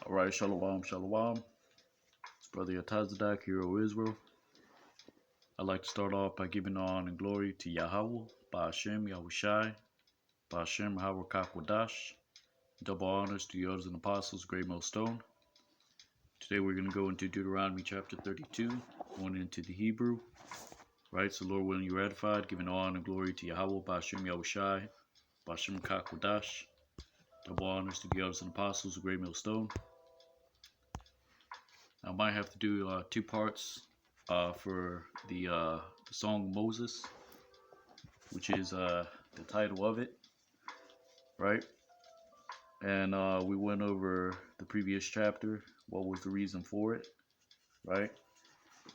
All right, shalom, shalom. It's Brother Yatazadak, Hero Israel. I'd like to start off by giving honor and glory to Yahweh, Ba'ashem, Yahushai, Ba'ashem, Hawakwadash. Double honors to the elders and apostles, Great Millstone. Today we're going to go into Deuteronomy chapter 32, going into the Hebrew. Right, so Lord willing, you're edified, giving honor and glory to Yahweh, Ba'ashem, Yahushai, Ba'ashem, Hawakwadash. Double honors to the elders and apostles, Great Millstone. I might have to do two parts for the Song of Moses, which is the title of it, right? And we went over the previous chapter, what was the reason for it, right?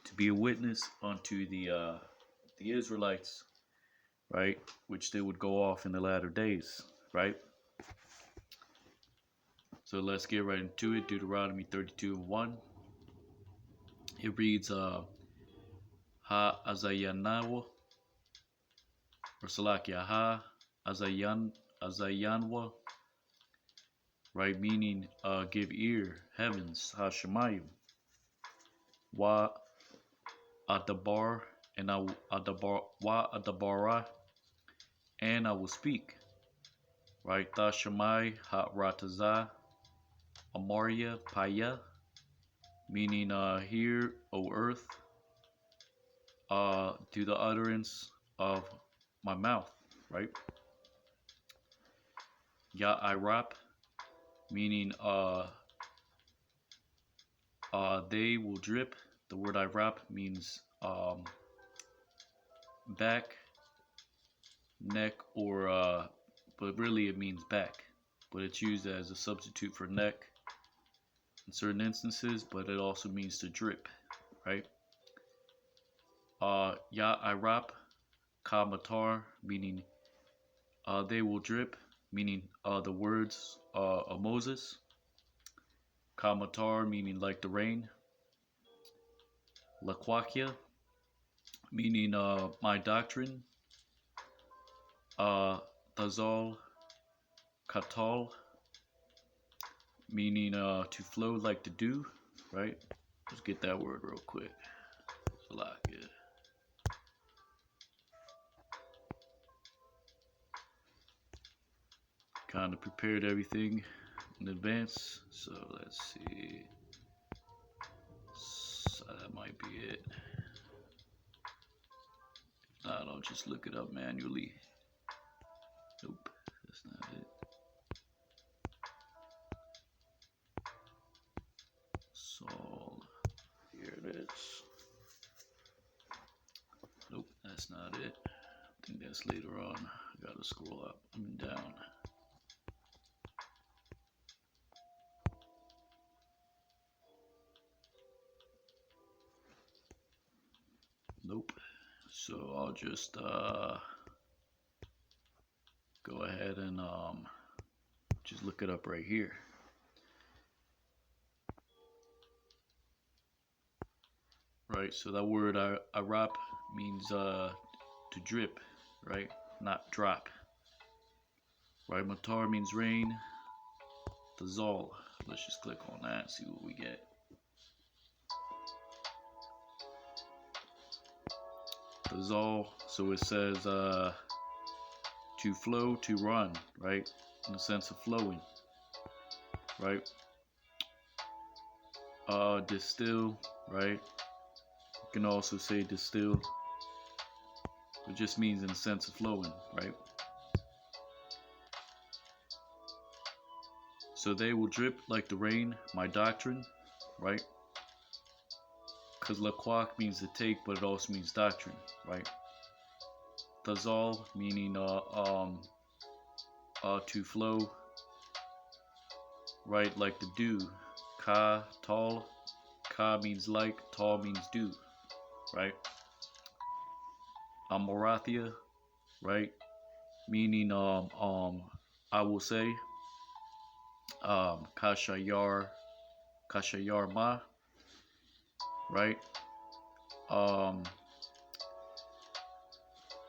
To be a witness unto the Israelites, right? Which they would go off in the latter days, right? So let's get right into it. Deuteronomy 32:1. It reads, Ha-azayanawa, or Salakia, Ha-azayanwa, right, meaning give ear, heavens, Ha-shemayim, Wa-adabar, and I will adabar, Wa-adabara, and I will speak, right, Ta-shemai, Ha-rataza, Amaria, Paya, meaning hear, O earth, to the utterance of my mouth, right? Ya-irap, meaning they will drip. The word irap means back, neck, or but really it means back, but it's used as a substitute for neck in certain instances, but it also means to drip, right? Ya-irap, Kamatar, meaning they will drip, meaning the words of Moses. Kamatar, meaning like the rain. Lakwakia, meaning my doctrine. Tazal, Katal, meaning to flow like the dew, right? Let's get that word real quick. Salakia. Kind of prepared everything in advance, so let's see. So that might be it. If not, I'll just look it up manually. Nope, that's not it. Saul, here it is. Nope, that's not it. I think that's later on. I gotta scroll up and down. Nope. So I'll just go ahead and just look it up right here. Right, so that word arap means to drip, right? Not drop. Right, matar means rain. Tazal. Let's just click on that and see what we get. Tazal, so it says to flow, to run, right? In the sense of flowing, right? Distill, right? You can also say distill. It just means in the sense of flowing, right? So they will drip like the rain, my doctrine, right? Because laquak means to take, but it also means doctrine, right? Tazal, meaning to flow, right, like the dew. Ka, tal, ka means like, tal means dew, right? Amorathia, right, meaning I will say, kashayar ma, right,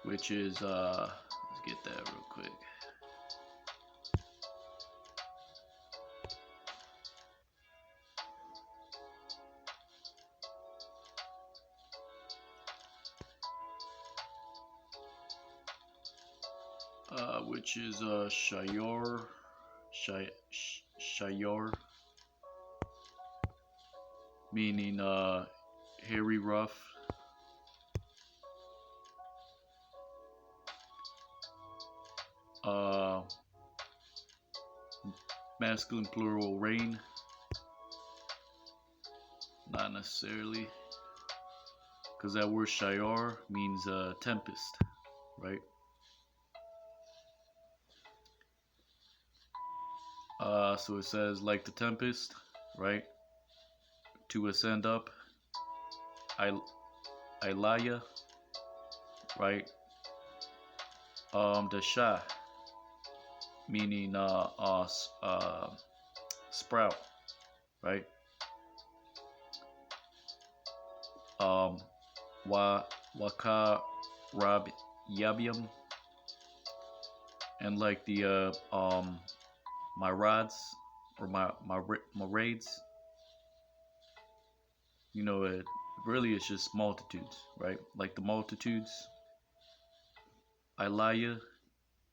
which is let's get that real quick. which is Shayor, Shayor, meaning hairy, rough. Uh, masculine plural rain, not necessarily, because that word Shayar means tempest, right? So it says like the tempest, right? To ascend up, Ilaya, right? The Shah, meaning sprout, right? Um, Waka Rab Yabium, and like the my rods or my raids, you know, it really is just multitudes, right? Like the multitudes, Ilaya,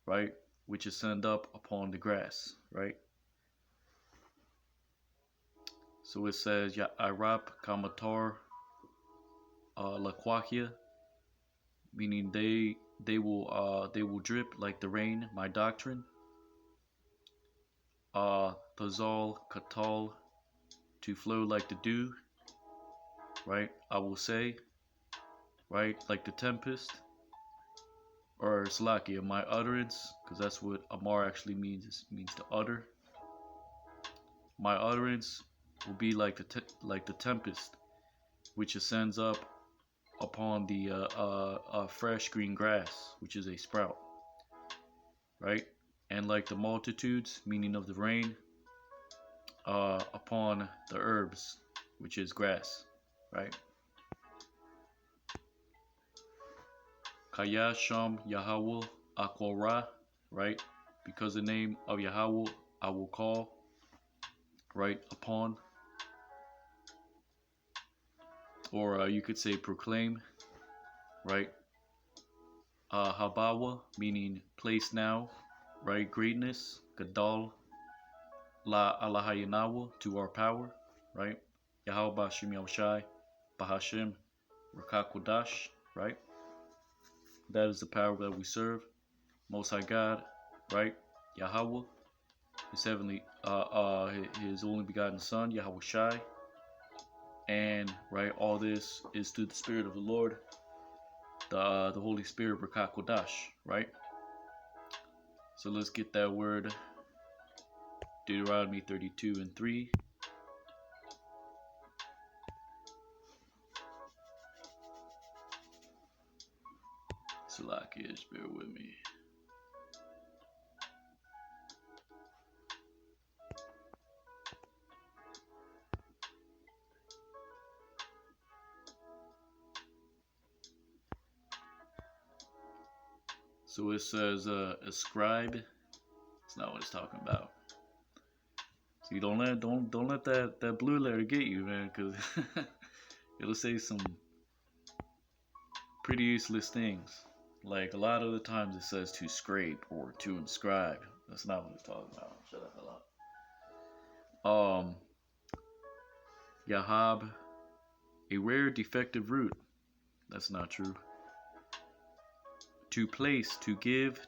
right? Which ascend up upon the grass, right? So it says Ya Irap Kamatar Laquakia, meaning they will drip like the rain, my doctrine. Thazal Katal, to flow like the dew, right? I will say, right, like the tempest, or Slakia, my utterance, because that's what Amar actually means. It means to utter. My utterance will be like the tempest, which ascends up upon the fresh green grass, which is a sprout, right? And like the multitudes, meaning of the rain, upon the herbs, which is grass, right? Kaya Sham Yahweh Akorah, right? Because the name of Yahweh I will call, right, upon, or you could say proclaim, right? Habawa, meaning place now, right? Greatness, Gadal, La Alahayanawa, to our power, right? Yahweh Bashim Yahushai, Bahashim, Rakakodash, right? That is the power that we serve. Most High God, right? Yahweh, His heavenly, His only begotten Son, Yahweh Shai, and right, all this is through the Spirit of the Lord, the Holy Spirit, Rakakodash, right? So let's get that word, Deuteronomy 32:3. Salakish, bear with me. So it says, ascribe. It's not what it's talking about. So you don't let that blue letter get you, man, because it'll say some pretty useless things. Like a lot of the times it says to scrape or to inscribe. That's not what it's talking about. Shut the hell up. Yahab, a rare defective root. That's not true. To place, to give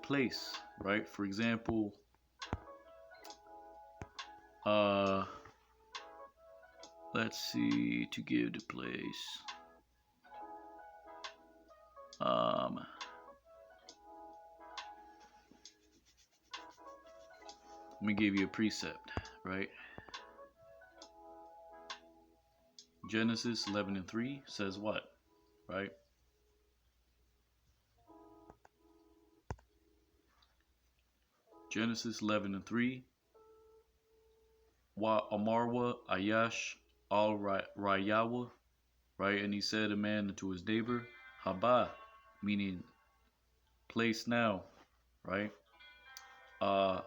place, right? For example, let's see, to give to place. Let me give you a precept, right? Genesis 11:3 says what, right? Genesis 11:3. Wa Amarwa Ayash al Rayawa, right? And he said a man to his neighbor, Haba, meaning place now, right? Na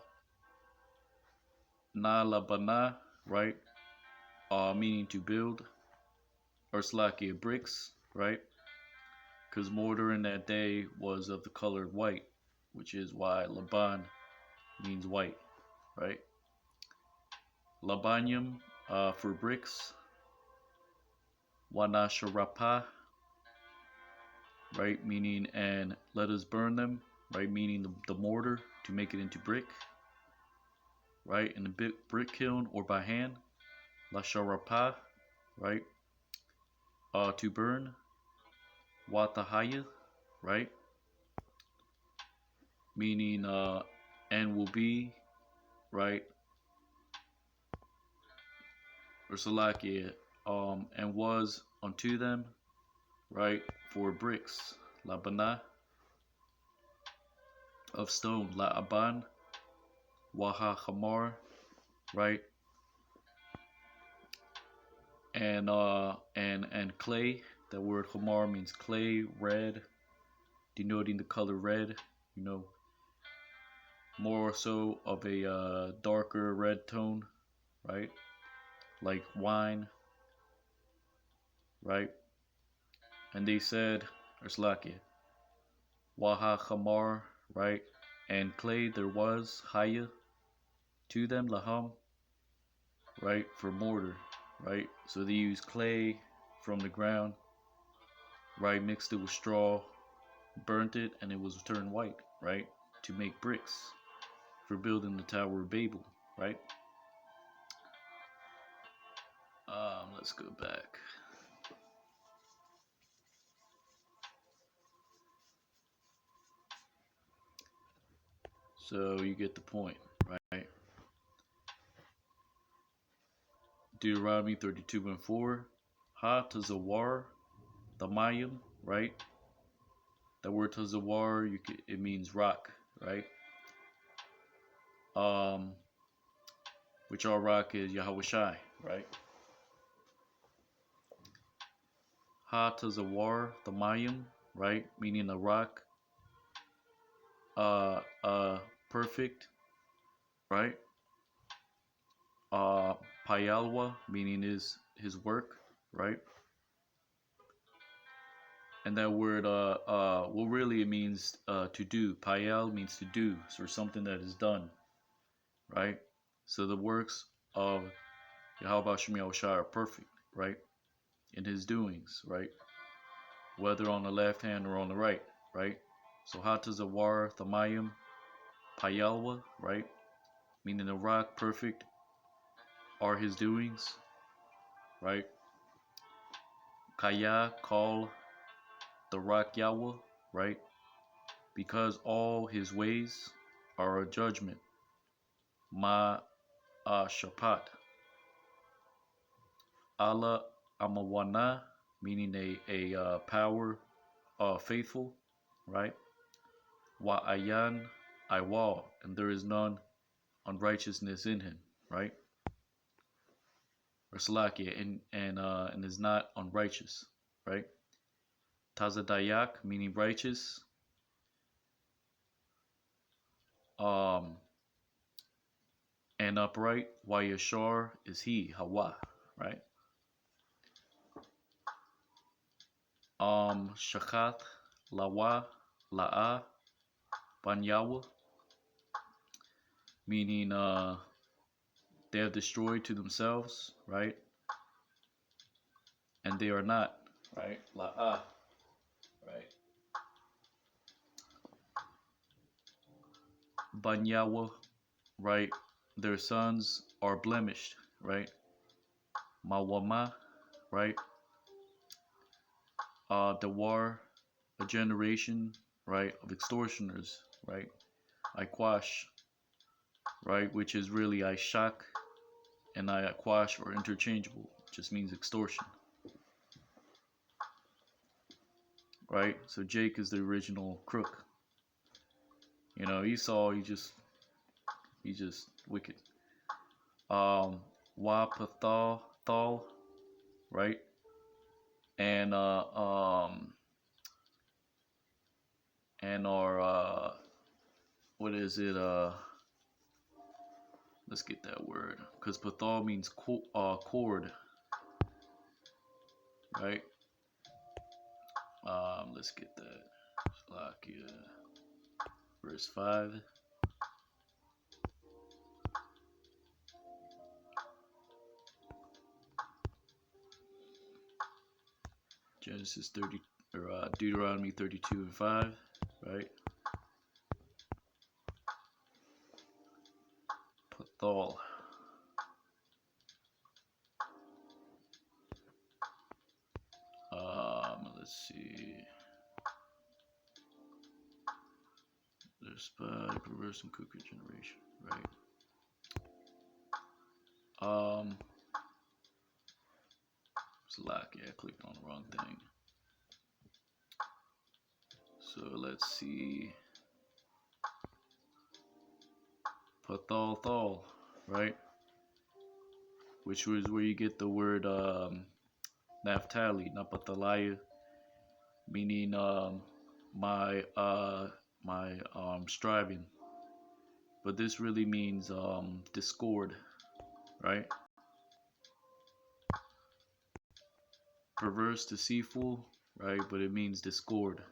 labana, right? Meaning to build, or slakia bricks, right? Because mortar in that day was of the color white, which is why Laban means white, right? Labanium for bricks, Wanasharapa, right? Meaning, and let us burn them, right? Meaning the mortar to make it into brick, right? In the brick kiln or by hand, Lasharapa, right? To burn, Watahaya, right? Meaning, and will be, right? Or Salakia, and was unto them, right? For bricks, Labana, of stone, La'aban, Waha Hamar, right? And clay. That word Hamar means clay, red, denoting the color red. You know, more so of a darker red tone, right? Like wine, right? And they said, or Slakia, Waha Hamar, right? And clay there was, Haya, to them, Laham, right? For mortar, right? So they used clay from the ground, right? Mixed it with straw, burnt it, and it was turned white, right? To make bricks for building the Tower of Babel, right? Let's go back. So you get the point, right? Deuteronomy 32:4. Ha tazawar, the mayim, right? The word tazawar, it means rock, right? Which our rock is Yahweh Shai, right? Ha tazawar, the mayim, right? Meaning a rock, perfect, right? Payalwa, meaning his work, right? And that word, well, really it means to do. Payal means to do, so something that is done, right? So the works of Yahweh Shem Yahushua are perfect, right? In his doings, right? Whether on the left hand or on the right, right? So Hatazawar, Thamayim, Payalwa, right? Meaning the rock, perfect are his doings, right? Kaya, call the rock Yahweh, right? Because all his ways are a judgment. Ma Shapat. Allah Amawana, meaning a power faithful, right? Wa Ayan Iwal, and there is none unrighteousness in him, right? Or Salakia, and is not unrighteous, right? Tazadayak, meaning righteous. And upright. Wayashar is he, Hawa, right? Shakat, Lawa, La'a, Banyawa, meaning they have destroyed to themselves, right? And they are not, right? La'a, right? Banyawa, right? Their sons are blemished, right? Mawama, right? Dawar, a generation, right, of extortioners, right? Aikwash, right, which is really Ishak and Aikwash are interchangeable, just means extortion, right? So Jake is the original crook. You know, Esau, he just wicked. Wapathal, right? And our what is it? Let's get that word, because pathal means cord, right? Let's get that. Like, yeah. verse 5. Genesis 30 or Deuteronomy 32 and 5, right? Pathal. Let's see. There's spy, perverse, and crooked generation, right? It's lock. Yeah, I clicked on the wrong thing. So let's see. Pathal, right? Which was where you get the word Naphtali, Naphtaliah, meaning my striving. But this really means discord, right? Perverse, deceitful, right? But it means discord,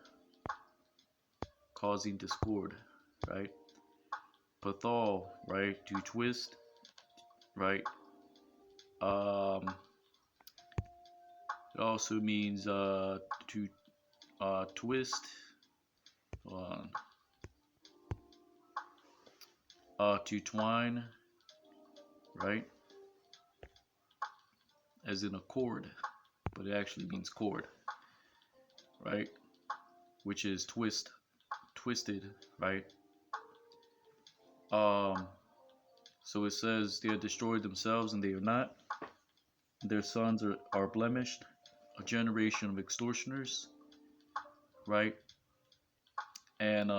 causing discord, right? Pathal, right? To twist, right? It also means to twist, to twine, right? As in a cord, but it actually means cord, right? Which is twisted, right? So it says they are destroyed themselves and they are not. Their sons are blemished, a generation of extortioners, right? And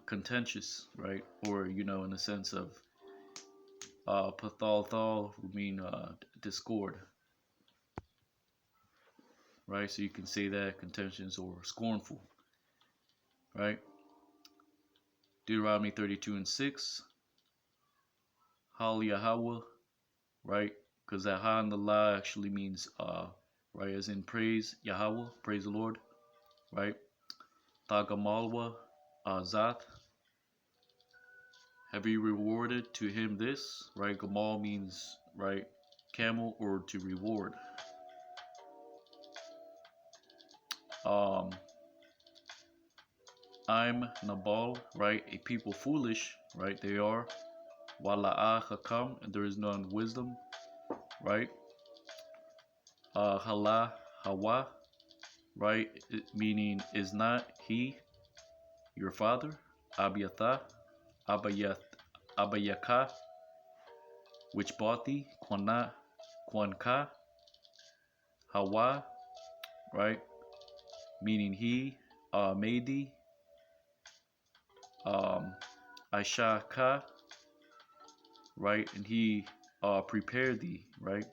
contentious, right? Or in the sense of pathal would mean discord, right? So you can say that contentious or scornful, right? Deuteronomy 32 and 6, Hal Yahweh, right? Because that Ha and the La actually means right, as in praise Yahweh, praise the Lord, right? Tagamalwa Zat, have you rewarded to him this, right? Gamal means, right, camel, or to reward. I'm Nabal, right? A people foolish, right? They are. Wala'ah hakam, and there is none wisdom, right? Hala hawa, right? Meaning is not he your father? Abiatha, Abayaka, which bought thee? Kwanka, Hawa, right? Meaning he made thee. Aishaka, right? And he prepared thee, right?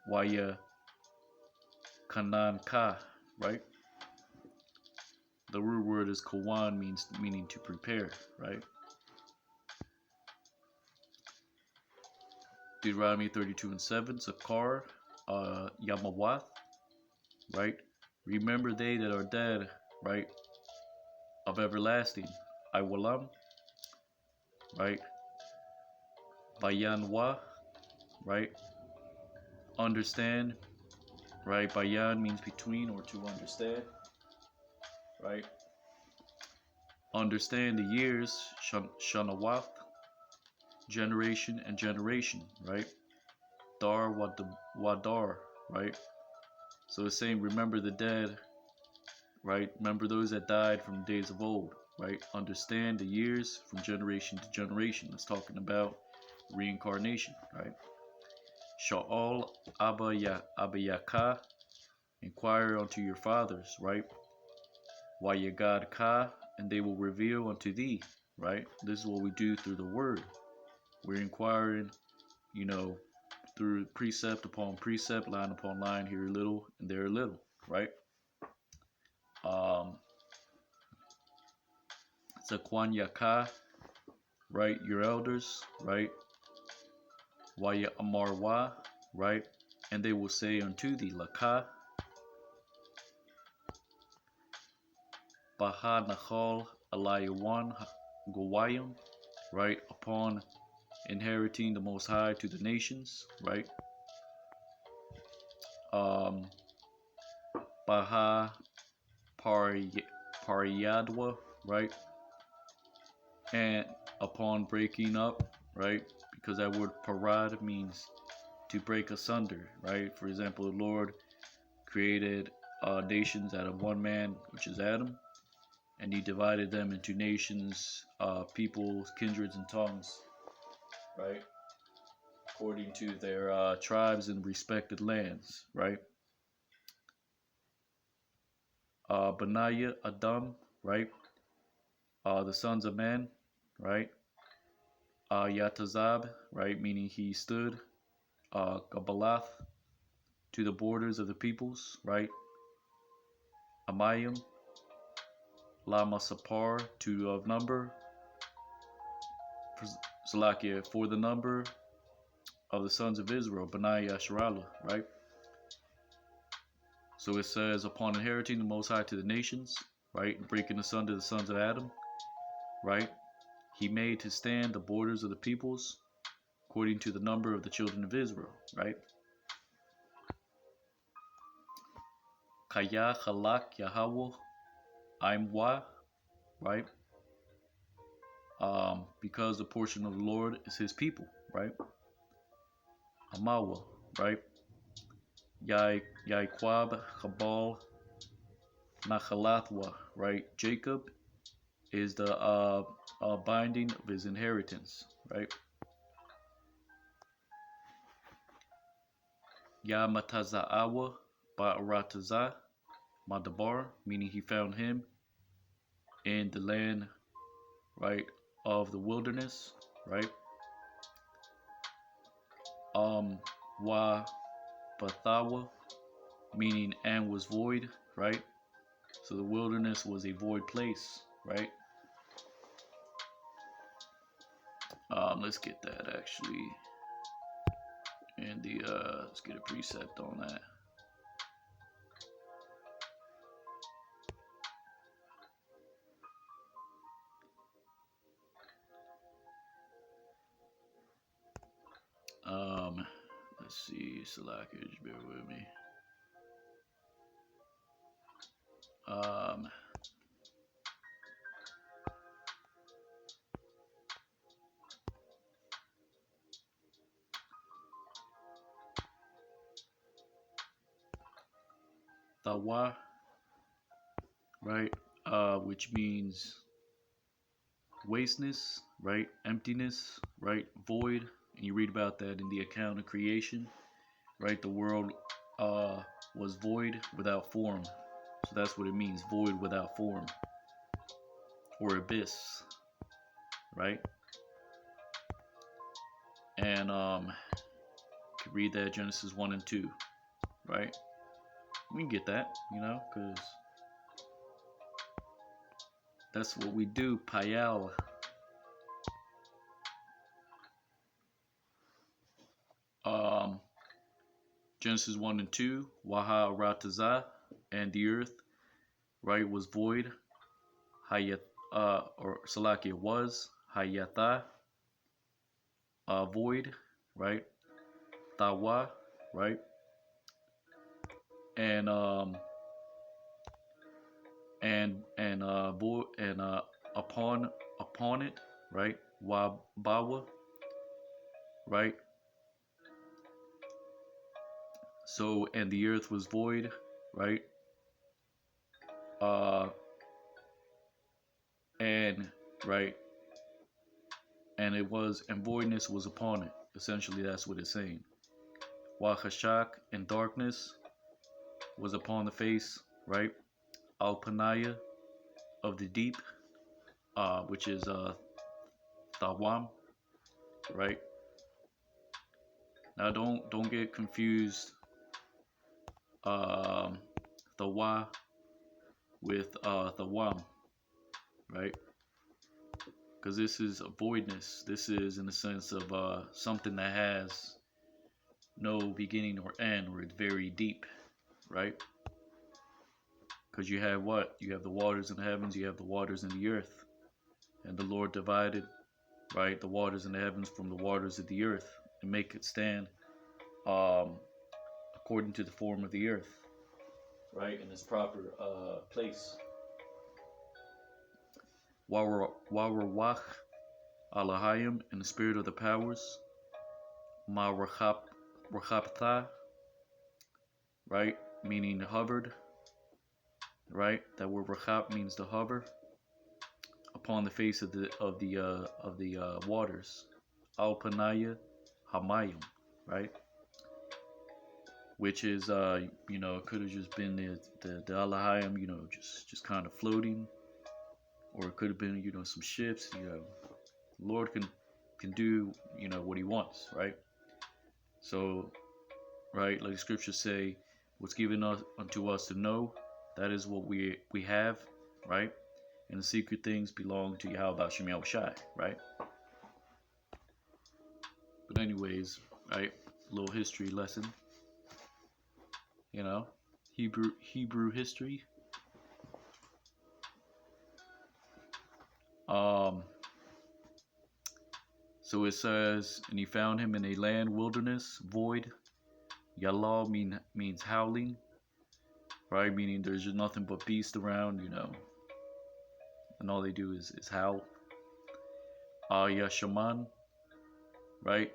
Waya Kananka, right? The root word is kawan, meaning to prepare, right? Deuteronomy 32 and 7, Sakar, Yamawath, right? Remember they that are dead, right? Of everlasting. Iwalam, right? Bayanwa, right? Understand, right? Bayan means between or to understand, right? Understand the years, Shanawath, generation and generation, right? Dar Wadar, right? So it's saying, remember the dead, right? Remember those that died from days of old, right? Understand the years from generation to generation. That's talking about reincarnation, right? Sha'al Abayaka, inquire unto your fathers, right? Wayagad Ka, and they will reveal unto thee, right? This is what we do through the word. We're inquiring, through precept upon precept, line upon line, here a little and there a little, right? Zakwan Yaka, right? Your elders, right? Waya Amarwa, right? And they will say unto thee, Laka, Baha Nachal Alayawan, Gowayim, right? Upon inheriting the Most High to the nations, right? Baha Pariyadwa, right? And upon breaking up, right? Because that word parad means to break asunder, right? For example, the Lord created nations out of one man, which is Adam, and he divided them into nations, peoples, kindreds, and tongues, right? According to their tribes and respected lands, right? Benaiah, Adam, right? The sons of man, right? Yatazab, right? Meaning he stood. Gabalath, to the borders of the peoples, right? Amayim, Lama Sapar, to of number. Salakia, for the number of the sons of Israel, Benaiah Yasharala, right? So it says, upon inheriting the Most High to the nations, right? Breaking asunder the sons of Adam, right? He made to stand the borders of the peoples according to the number of the children of Israel, right? Kaya Chalak Yahweh Aimwa, right? Because the portion of the Lord is his people, right? Amawa, right? Yaiquab Chabal Nachalathwa, right? Jacob is the binding of his inheritance, right? Yamatazaawa Ba'arataza Madabar, meaning he found him in the land, right, of the wilderness, right? Wa Bathawa, meaning and was void, right? So the wilderness was a void place, right? Let's get that actually, and let's get a precept on that. Let's see, Salaka, just bear with me. Tawa, right? Which means wasteness, right? Emptiness, right? Void. And you read about that in the account of creation, right? The world was void without form. So that's what it means, void without form. Or abyss, right? And you can read that Genesis 1 and 2, right? We can get that, because that's what we do, Payal. Genesis 1 and 2, Waha Rataza, and the earth, right, was void. Hayat, or Salakia was, Hayata, void, right? Tawa, right? And upon it, right? Wabawa, right? So, and the earth was void, right? And right, and it was, and voidness was upon it. Essentially, that's what it's saying. Wachashak, and darkness was upon the face, right? Alpanaya, of the deep, which is Tawam, right? Now don't get confused, Tawa with Tawam, right? Because this is a voidness. This is in the sense of something that has no beginning or end, or it's very deep, right? Because you have what? You have the waters in the heavens, you have the waters in the earth. And the Lord divided, right, the waters in the heavens from the waters of the earth, and make it stand according to the form of the earth, right, in its proper place. Warawach Alahayim, in the spirit of the powers, Ma Rachaptha, right, meaning hovered, right? That word Rachap means to hover upon the face of the waters. Al Panaya Hamayim, right? Which is could have just been the Alahayim, just kind of floating, or it could have been some ships. The Lord can do what He wants, right? So, right, like the scriptures say, what's given unto us to know, that is what we have, right? And the secret things belong to Yahweh B'Shem Yahushai, right? But anyways, right, a little history lesson, Hebrew history. So it says, and he found him in a land wilderness, void. Yalal means howling, right? Meaning there's just nothing but beasts around, and all they do is howl. Yashaman, right?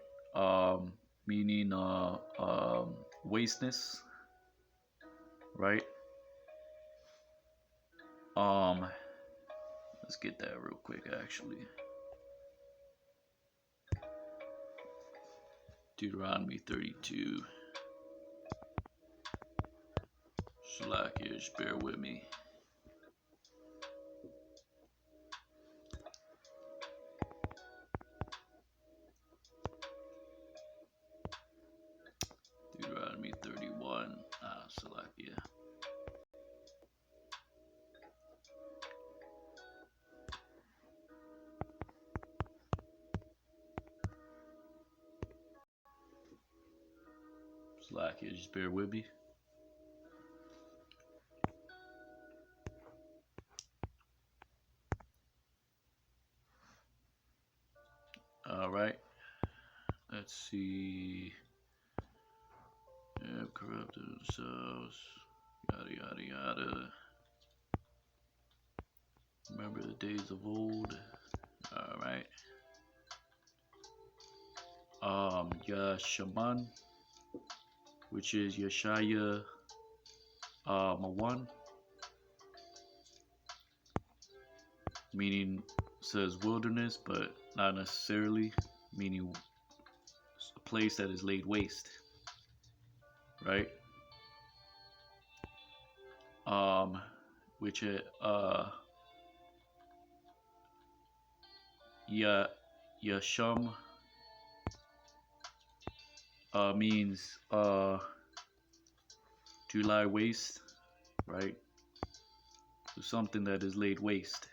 Meaning wasteness, right? Let's get that real quick, actually. Deuteronomy 32. Slackish, bear with me. Deuteronomy 31. Salakia. Salakia, just bear with me. All right. Let's see. Have corrupted themselves. Yada yada yada. Remember the days of old. All right. Yashaman, which is Yeshaya Mawan, meaning says wilderness, but not necessarily, meaning a place that is laid waste, right? Which Yasham means to lie waste, right? So something that is laid waste.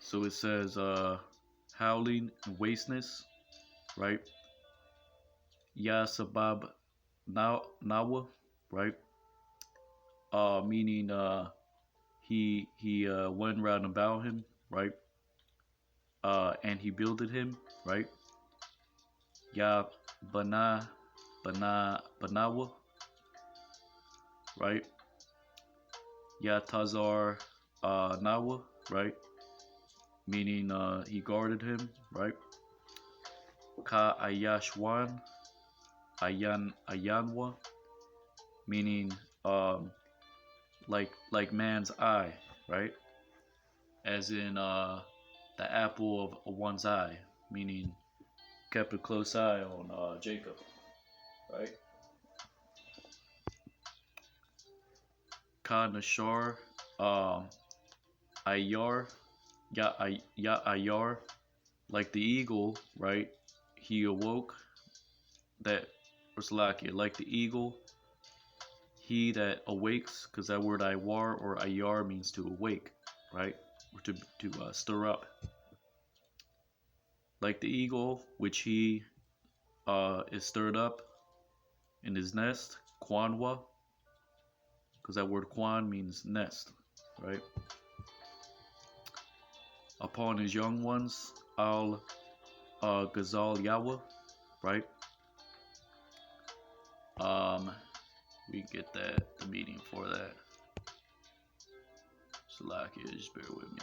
So it says howling and wasteness, right? Yasabab Nawa, right? Meaning he went round about him, right? And he builded him, right? Ya Banawa, right? Ya Tazar Nawa, right? Meaning he guarded him, right? Ka Ayashwan Ayanwa, meaning like man's eye, right? As in the apple of one's eye, meaning kept a close eye on Jacob, right? Ka Nashar Ayar Ayar, like the eagle, right? He awoke, that was like the eagle, he that awakes, because that word Iwar or Ayar means to awake, right? Or to stir up. Like the eagle, which he is stirred up, in his nest, Kwanwa, because that word Kwan means nest, right? Upon his young ones, Al Gazal Yahweh, right? We get that, the meaning for that. Salakia, just bear with me.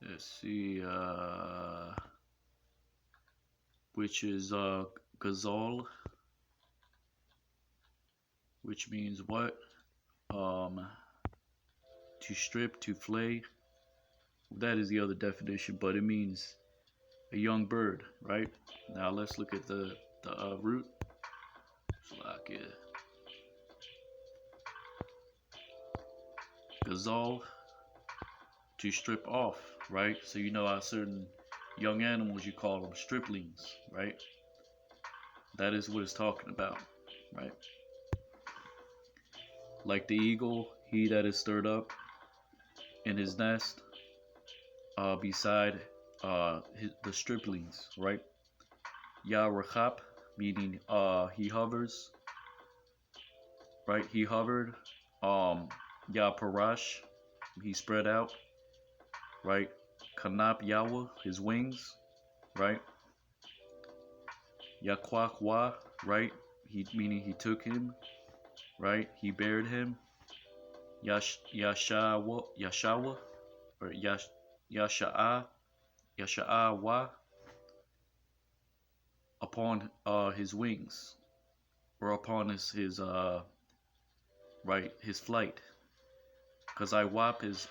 Let's see, which is Gazal, which means what? To strip, to flay. That is the other definition, but it means a young bird, right? Now let's look at the root. Salakia. Gazal, to strip off, right? So you know how certain young animals, you call them striplings, right? That is what it's talking about, right? Like the eagle, he that is stirred up in his nest, beside the striplings, right? Yarachap, meaning he hovers, right? He hovered. Yaparash, he spread out, right? Kanap Yahweh, his wings, right? Yakwakwa, right? He meaning he took him, right? He buried him. Yashawa, or Yasha'awa, upon his wings, or upon his right, his flight. Because Iwap is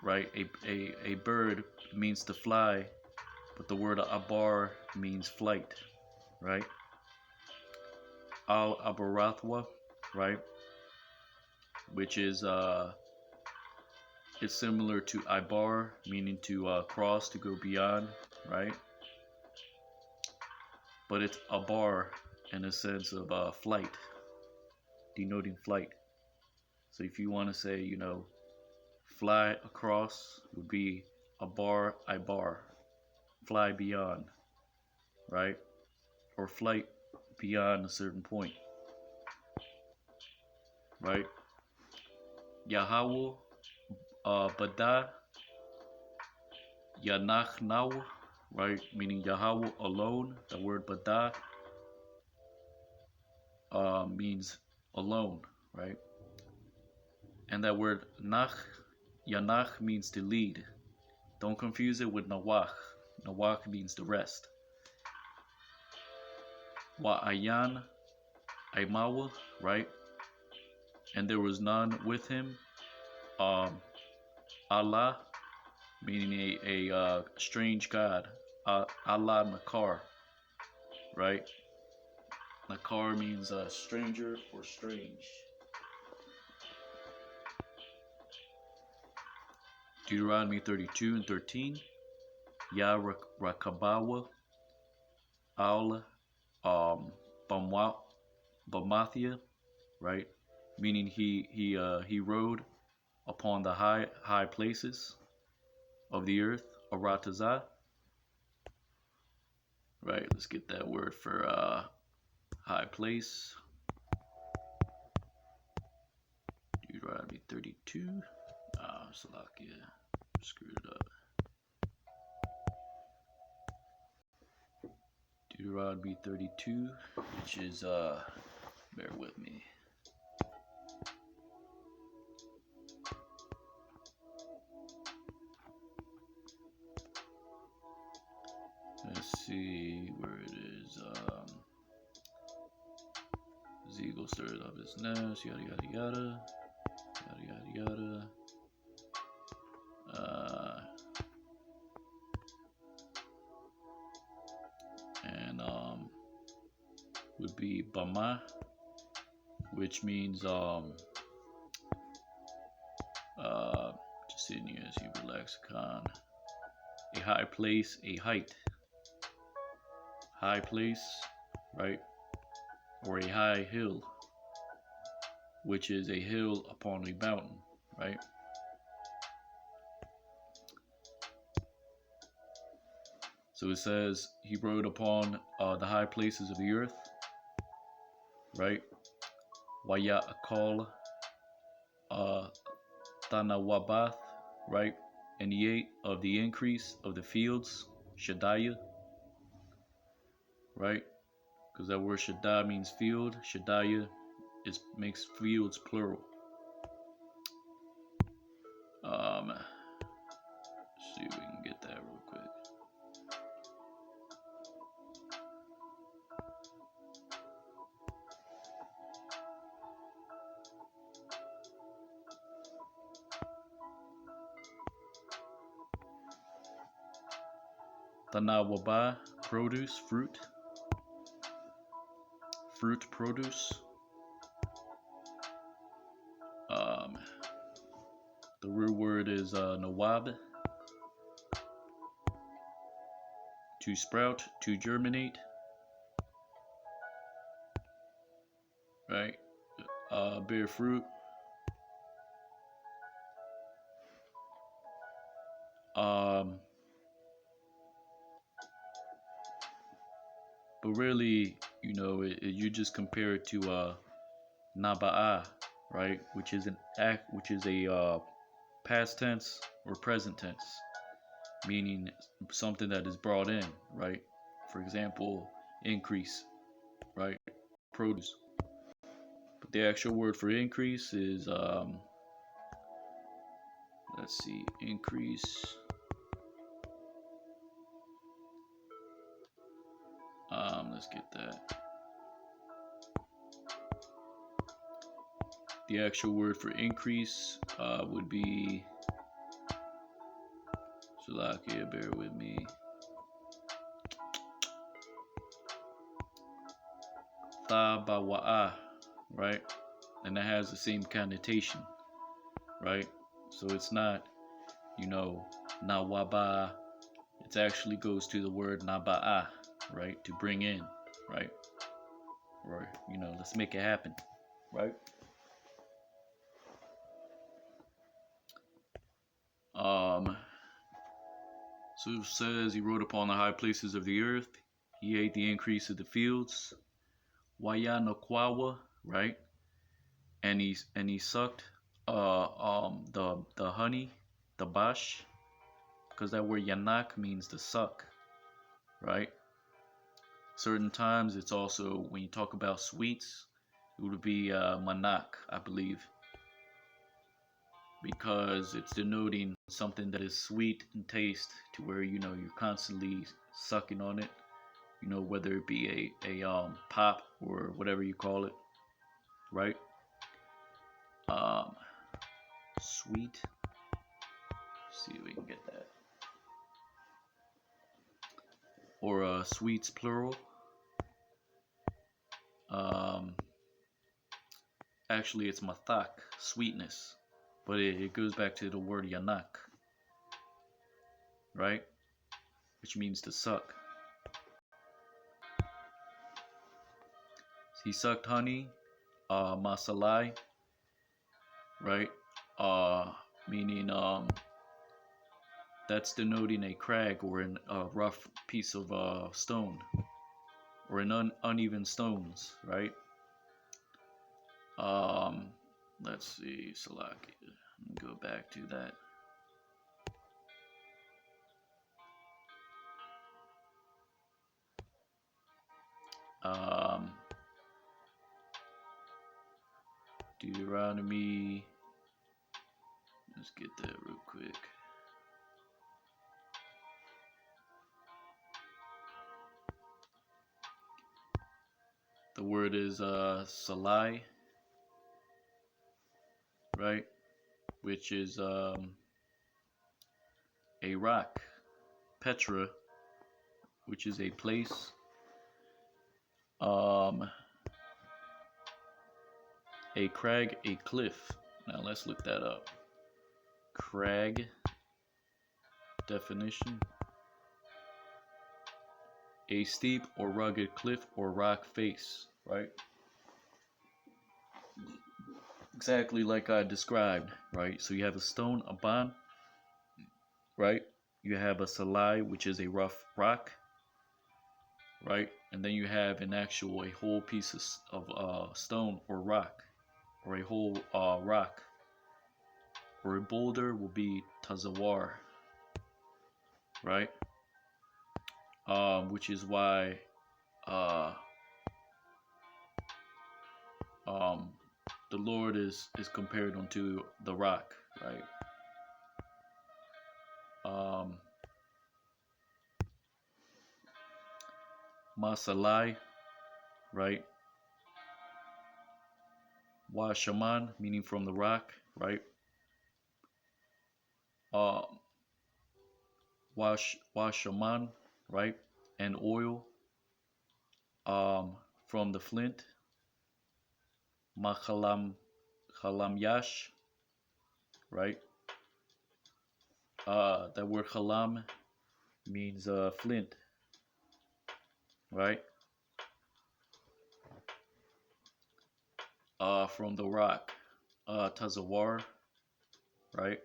right, a bird means to fly, but the word abar means flight, right? Al Abarathwa, right? Which is it's similar to Ibar, meaning to cross, to go beyond, right? But it's Abar in a sense of flight, denoting flight. So if you want to say, you know, fly across would be Abar Ibar, fly beyond, right? Or flight beyond a certain point, right? Yahweh, Bada, Yanach Now, right? Meaning Yahweh alone. The word Bada means alone, right? And that word Nach, Yanach means to lead. Don't confuse it with Nawach. Nawach means to rest. Wa'ayan, Aimawa, right? And there was none with him. Allah, meaning a strange God. Allah Nakar, right? Nakar means stranger or strange. Deuteronomy 32 and 13. Ya Rakabawa al Bamathia, right? Meaning he rode upon the high places of the earth, Aratazah. Right, let's get that word for high place. Deuteronomy 32. Salakia, screwed it up. Deuteronomy 32, which is bear with me. Let's see where it is. The eagle stirs up his nest, yada yada yada, yada yada yada. And would be Bama, which means just in here, Hebrew lexicon, a high place, a height, high place, right? or a high hill, which is a hill upon a mountain, right? So it says he rode upon the high places of the earth, right? Waya akal Tanawabath, right? And he ate of the increase of the fields, Shadaya, right? Because that word Shaddai means field. Shadaya makes fields plural. See if we can get that real quick. Tanawaba, produce, fruit, produce. The real word is nawab, to sprout, to germinate, right? Bear fruit. But really, you know, you just compare it to naba'a, right? Which is an act, which is a past tense or present tense, meaning something that is brought in, right? For example, increase, right? Produce. But the actual word for increase is, let's see, increase. Let's get that. The actual word for increase would be, Shalakia, bear with me. Thabawa'a, right? And that has the same connotation, right? So it's not, you know, nawaba. It actually goes to the word naba'a, right? To bring in, right? Or, you know, let's make it happen, right? So it says he rode upon the high places of the earth. He ate the increase of the fields. Waya no kwawa, right? And he sucked the honey, the bash, because that word yanak means to suck, right? Certain times it's also, when you talk about sweets, it would be manak, I believe, because it's denoting something that is sweet in taste, to where, you know, you're constantly sucking on it, you know, whether it be a pop or whatever you call it, right? Sweet. Let's see if we can get that. Or sweets plural. Actually, it's mathak, sweetness, but it goes back to the word yanak, right? Which means to suck. He sucked honey, masalai, right? Meaning that's denoting a crag or a rough piece of stone, or an uneven stones, right? Let's see, Salaki. Go back to that. Deuteronomy. Let's get that real quick. The word is salai, right? Which is a rock. Petra, which is a place. A crag, a cliff. Now let's look that up. Crag, definition. A steep or rugged cliff or rock face, right? exactly like I described, right? So you have a stone, a ban, right? You have a salai, which is a rough rock, right? And then you have a whole piece of stone or rock, or a whole rock, or a boulder will be tazawar, right? Which is why uh, um, the Lord is compared unto the rock, right? Um, Masalai, right? Wa shaman, meaning from the rock, right? Uh, wa shaman, right? And oil, from the flint. Machalam, chalam yash, right? That word chalam means flint, right? From the rock. Tazawar, right?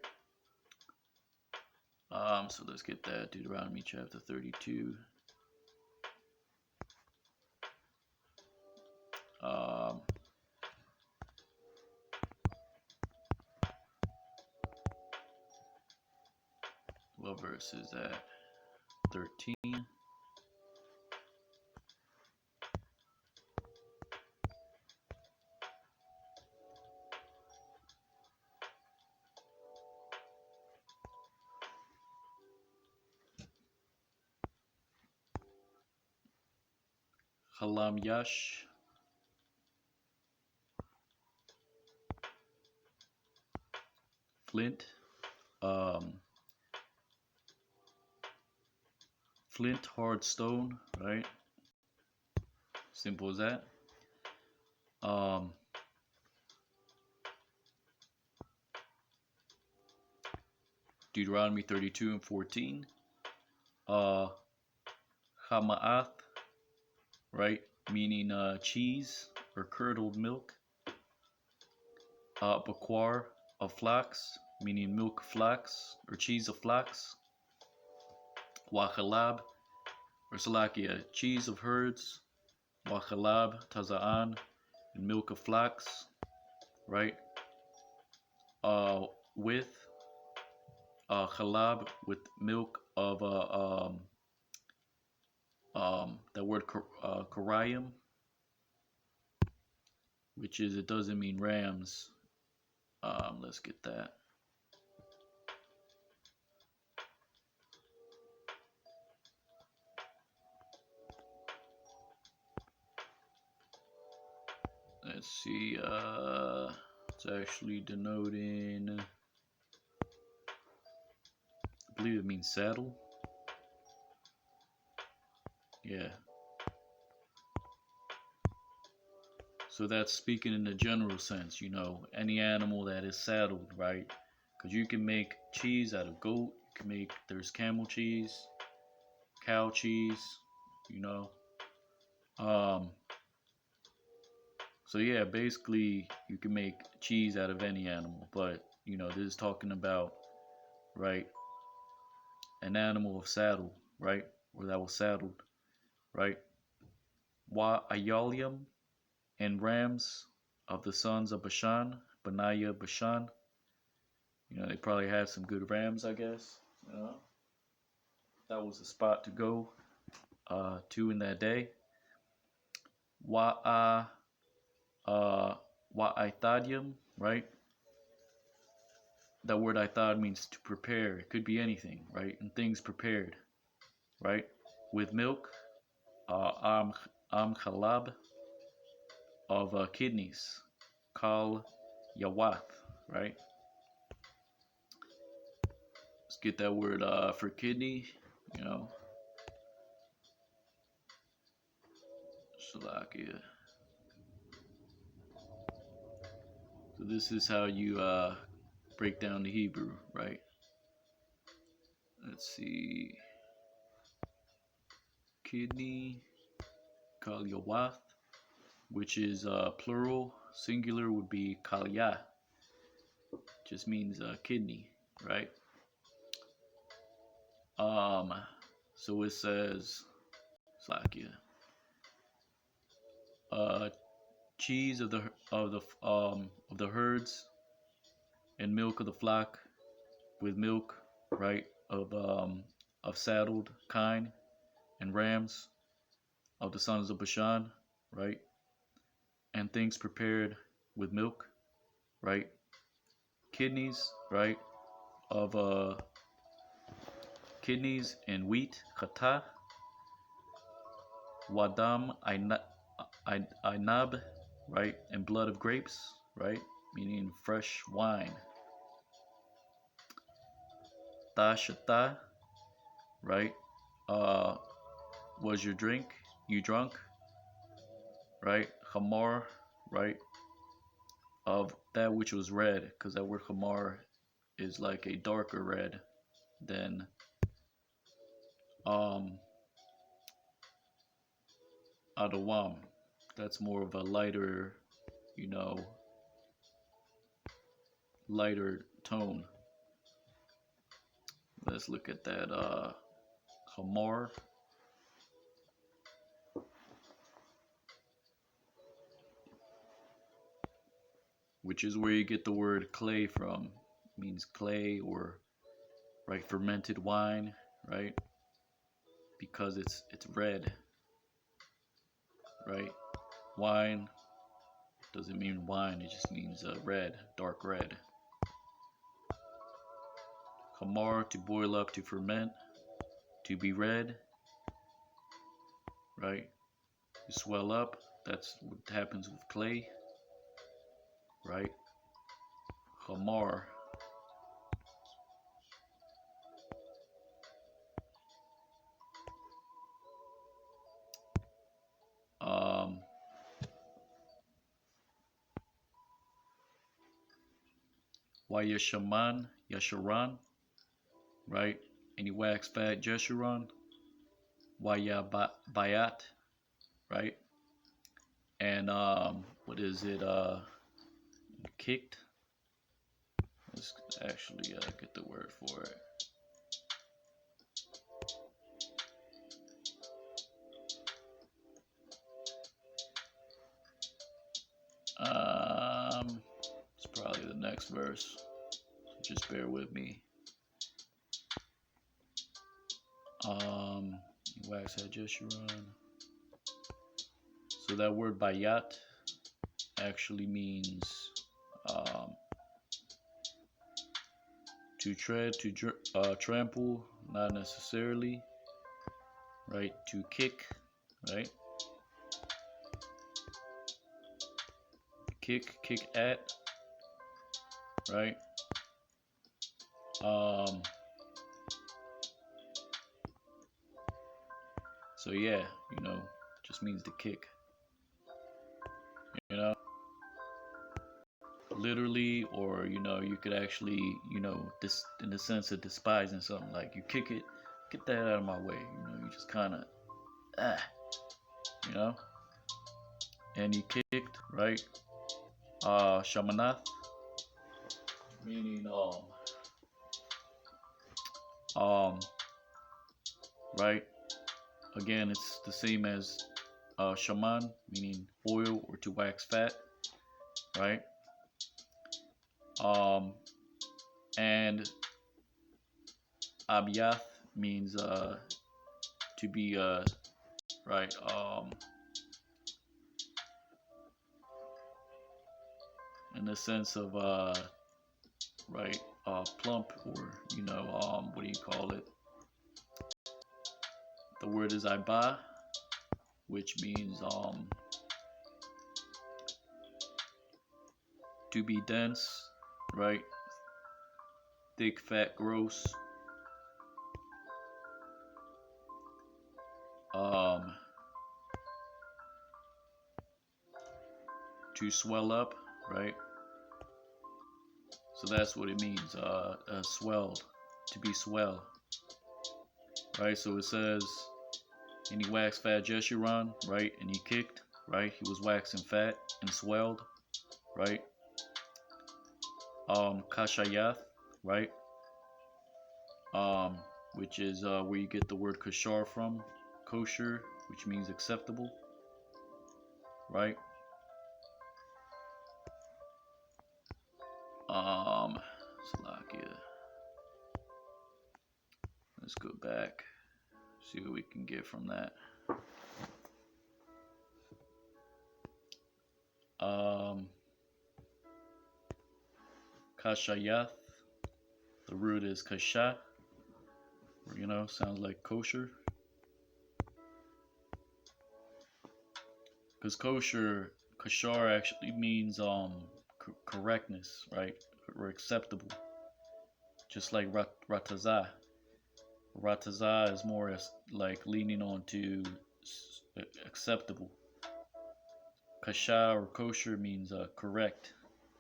So let's get that. Deuteronomy chapter 32. Um, what verse is that? 13. Halam Yash. Flint. Um, flint, hard stone, right? Simple as that. Um, Deuteronomy 32 and 14. Uh, Hama'ath, right? Meaning cheese or curdled milk. Bakwar of flax, meaning milk of flax or cheese of flax. Wachalab or Salakia, cheese of herds. Wachalab, Taza'an, and milk of flax, right? With Chalab, with milk of that word Karayim, which is, it doesn't mean rams. Let's get that. Let's see. It's actually denoting, I believe it means saddle. Yeah. So that's speaking in the general sense, any animal that is saddled, right? Because you can make cheese out of goat. You can make, there's camel cheese, cow cheese, you know. Um, so yeah, basically you can make cheese out of any animal, but this is talking about, right, an animal of saddle, right, or that was saddled, right? Wa ayalium and rams of the sons of Bashan, Benaiah, Bashan. They probably had some good rams, I guess. That was a spot to go to in that day. Wa Wa'ithadium, right? That word ithad means to prepare. It could be anything, right? And things prepared, right? With milk, am chalab of kidneys, kal yawath, right? Let's get that word for kidney, you know, Shalakia. So this is how you break down the Hebrew, right? Let's see. Kidney, kal yawath, which is plural, singular would be kalya, just means kidney, right? So it says, Slakia, cheese of the herds and milk of the flock, with milk, right, of saddled kine and rams of the sons of Bashan, right, and things prepared with milk, right, kidneys, right, of kidneys and wheat, chata, wadam, ainab, right, and blood of grapes, right, meaning fresh wine, tashata, right, was your drink, you drunk, right, hamar, right, of that which was red, because that word hamar is like a darker red than adawam. That's more of a lighter, you know, lighter tone. Let's look at that hamar. Which is where you get the word clay from. It means clay, or right, fermented wine, right? Because it's red, right? Wine doesn't mean wine, it just means red, dark red. Hamar, to boil up, to ferment, to be red, right? You swell up, that's what happens with clay, right? Hamar. Yashaman, Yasharan, right? And you wax fat, Jeshurun. Bayat, right? And what is it? Kicked. Let's actually get the word for it. It's probably the next verse. So just bear with me. Wax had Jeshurun. So that word bayat actually means to tread, to trample, not necessarily, right? To kick, right? Kick at, right? So yeah, you know, just means to kick. You know, literally, or you know, you could actually, you know, this in the sense of despising something, like you kick it, get that out of my way. You know, you just kind of, you know, and you kicked, right? Shamanath, meaning right? Again, it's the same as shaman, meaning oil or to wax fat, right? And abyath means to be right, in the sense of right, plump, or you know, what do you call it? The word is aiba, which means to be dense, right? Thick, fat, gross. To swell up, right? So that's what it means, swelled, to be swell, right? So it says, and he waxed fat Jeshurun, right? And he kicked, right? He was waxing fat and swelled, right? Kashayath, right? Um, which is where you get the word kashar from, kosher, which means acceptable, right? Salakia. Let's go back, see what we can get from that. Kashayath, the root is kasha, sounds like kosher. Because kashar actually means correctness, right? Or acceptable. Just like ratazah. Ratazah is more like leaning on to acceptable. Kasha or kosher means correct,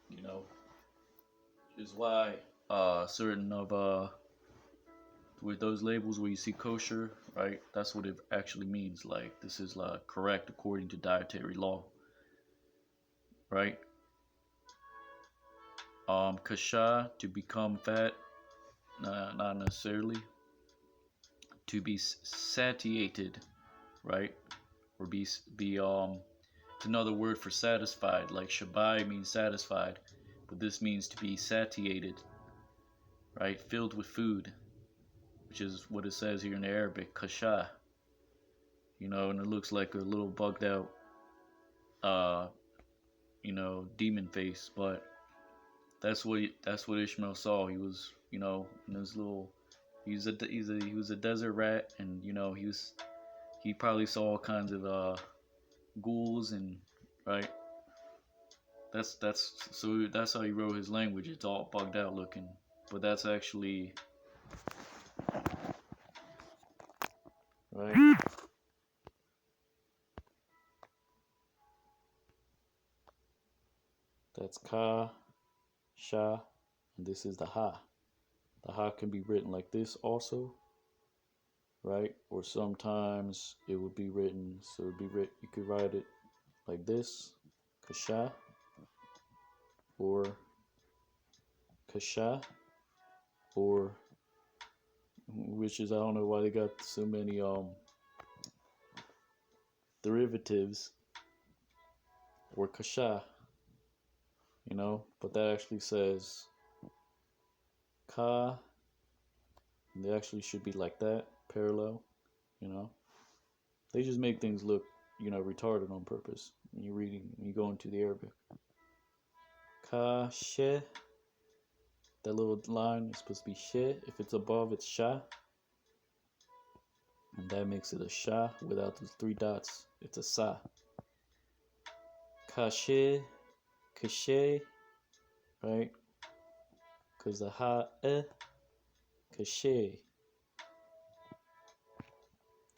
you know. Is why certain of with those labels where you see kosher, right? That's what it actually means. Like this is correct according to dietary law, right? Kasha, to become fat, not necessarily. To be satiated, right? Or be it's another word for satisfied. Like shabai means satisfied, but this means to be satiated, right? Filled with food, which is what it says here in Arabic, kasha. And it looks like a little bugged out, demon face, but that's what Ishmael saw. He was, in his little, he was a desert rat, and he probably saw all kinds of ghouls and right. That's how he wrote his language. It's all bugged out looking, but that's actually right. That's ka, sha, and this is the ha. The ha can be written like this also, right? Or sometimes it would be written, so it would be written, you could write it like this, kasha, or kasha, or which is, I don't know why they got so many derivatives, or kasha, but that actually says ka, and they actually should be like that, parallel, they just make things look retarded on purpose when you go into the Arabic. Ka she, that little line is supposed to be she. If it's above, it's sha, and that makes it a sha. Without those 3 dots, it's a sa. Kashe, kashe, right? Because the ha kashe.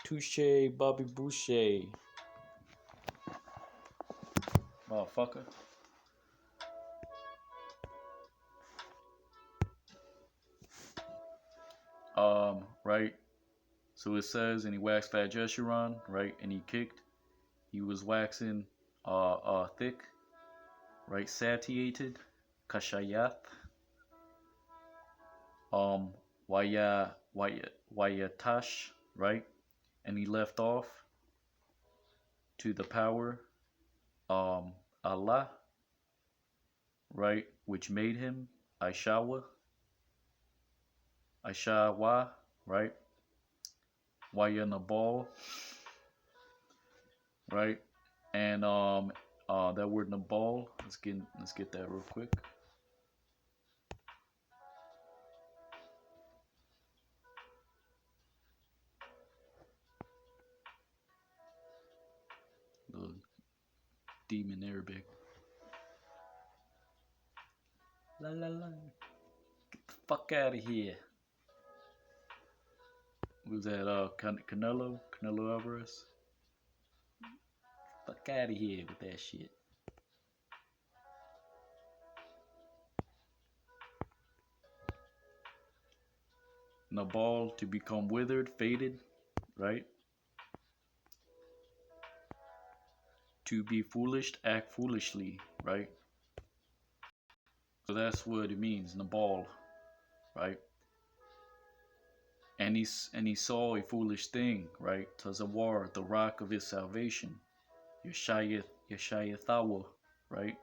Touche, Bobby Boucher. Motherfucker. Right? So it says, and he waxed fat Jeshurun, right? And he kicked. He was waxing thick, right? Satiated. Kashayath. Wayatash, right? And he left off to the power, Allah, right? Which made him, Aishawa, right? Wayanabal, right? And that word Nabal, let's get that real quick. Little demon Arabic. La la la. Get the fuck out of here. Was that Canelo Alvarez? Fuck out of here with that shit. Nabal, to become withered, faded, right? To be foolish, act foolishly, right? So that's what it means, Nabal, right? And he saw a foolish thing, right? Tazawar, the rock of his salvation, Yeshayathawa, right?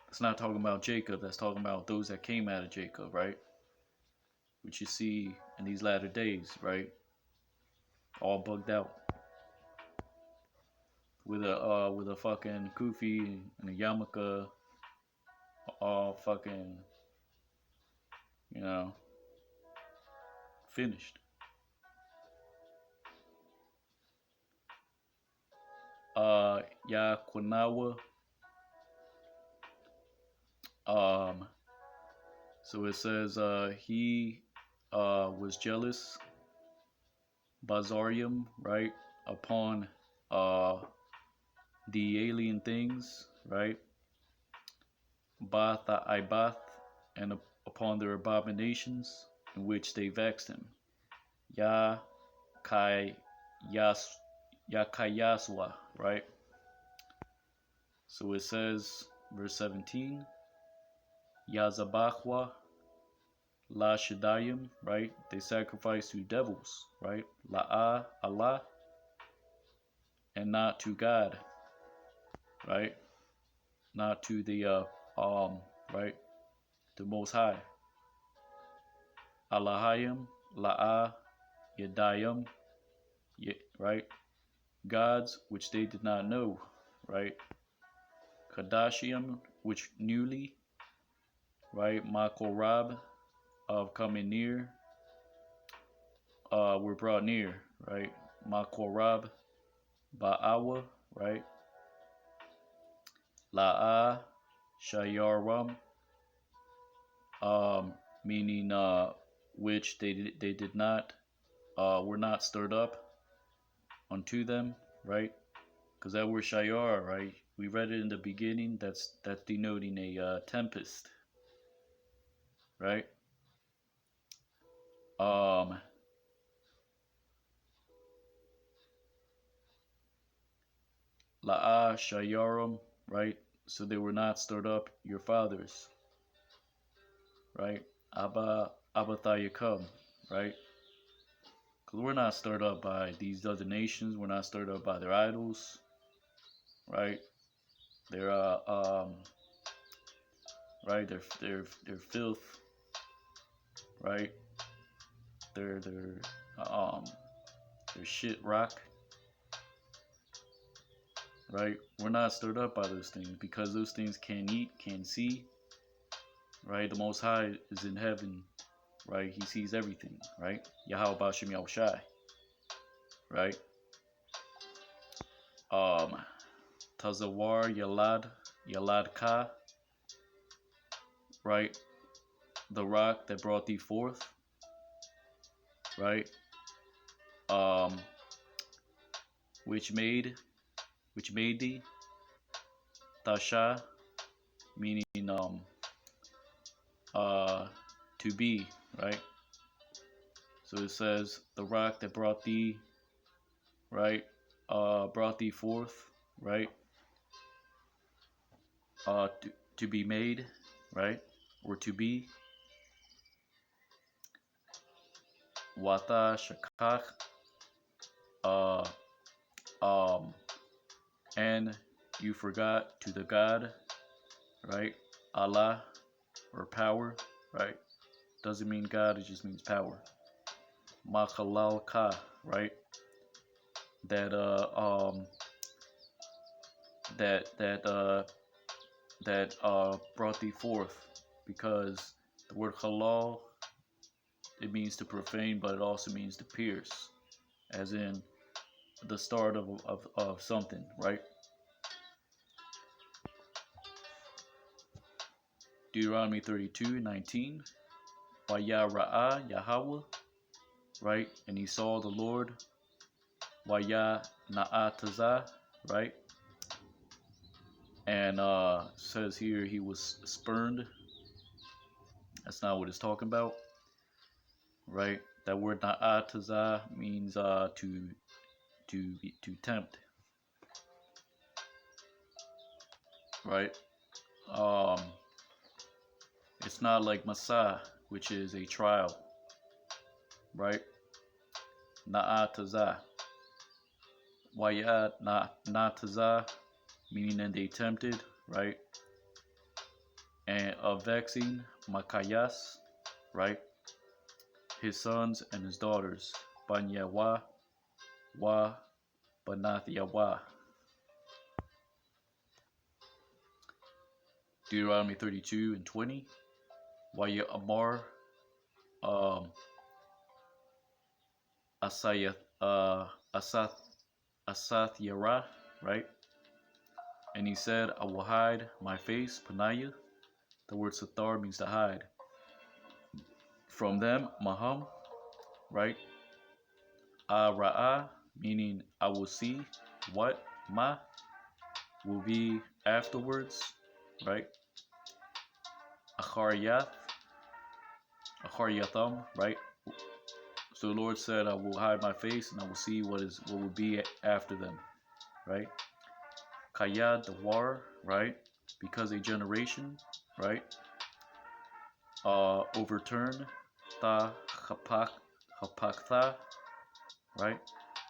It's not talking about Jacob. That's talking about those that came out of Jacob, right? Which you see in these latter days, right? All bugged out with a fucking kufi and a yarmulke, all fucking, you know, finished. Yaquanawa. So it says he was jealous, Bazarium, right, upon the alien things, right, Bath Ibath, and upon their abominations in which they vexed him. Ya Kai Yas Yakayaswa, right? So it says, verse 17, Yazabachwa La Shadayim, right? They sacrifice to devils, right? La'a, Allah, and not to God, right? Not to the right? The Most High. Allahayim, La'a, Yadayim, right? Gods which they did not know, right? Kadashium, which newly, right? Makorab, of coming near, were brought near, right? Makorab, Ba'awa, right? La'a, Shayaram, meaning which they did not, were not stirred up unto them, right? Because that word Shayar, right? We read it in the beginning. That's denoting a tempest, right? La'a Shayaram, right? So they were not stirred up, your fathers, right? Abba Abathayakam, right? Because we're not stirred up by these other nations. We're not stirred up by their idols, right? Their right? Their filth, right? Their shit rock, right? We're not stirred up by those things because those things can't eat, can't see, right? The Most High is in heaven, right? He sees everything, right? Yahweh Bashem Yahushai, right? Tazawar Yalad Ka, right? The rock that brought thee forth, right? Which made thee, Tasha, meaning to be, right? So it says the rock that brought thee, right? Brought thee forth, right? To be made, right? Or to be. Wata Shakach, and you forgot to the God, right? Allah, or power, right? Doesn't mean God, it just means power. Makalal Ka, right? That brought thee forth, because the word halal, it means to profane, but it also means to pierce, as in the start of something, right? Deuteronomy 32:19. Waya Ra'ah Yahweh, right? And he saw the Lord. Waya Na'atazah, right? And says here he was spurned. That's not what it's talking about, right? That word Na'atazah means to tempt, right? It's not like Masa, which is a trial, right? Na'ataza. Wayat na'taza, meaning that they tempted, right? And vexing, Makayas, right? His sons and his daughters, Banyawa, Wa, Banathyawa. Deuteronomy 32 and 20. Waya Amar, Asath, Asath Yara, right? And he said, I will hide my face, Panaya. The word Sathar means to hide. From them, Maham, right? Ra'ah, meaning I will see. What? Ma will be afterwards, right? Acharyatham, right? So the Lord said, I will hide my face and I will see what will be after them, right? Kayad, the war, right? Because a generation, right? Overturn, ta hapaktha, right?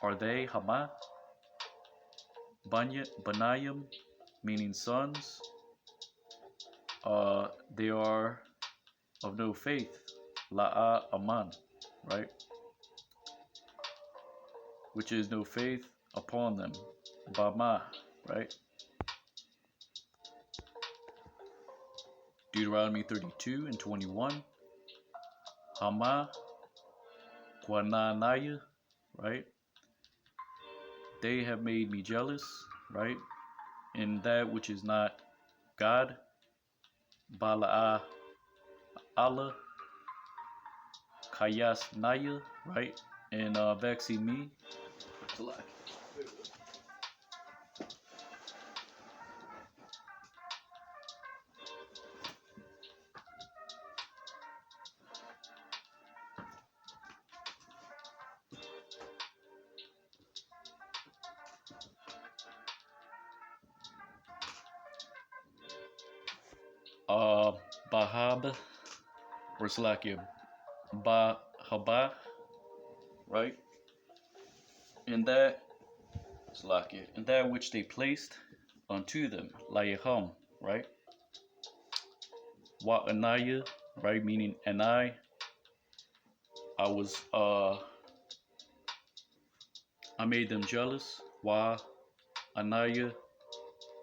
Are they Hama? Banayim, meaning sons. They are of no faith. La'a Aman, right? Which is no faith upon them. Bama, right? Deuteronomy 32 and 21. Hama, Kwananaya, right? They have made me jealous, right? In that which is not God. Bala'a Allah, Kayas Naya, right? And vexing me. Bahab, or Salakia, Bahaba, right? And that, Salakia, and that which they placed unto them, Layaham, right? Wa Anaya, right? Meaning, and I was, I made them jealous. Wa Anaya,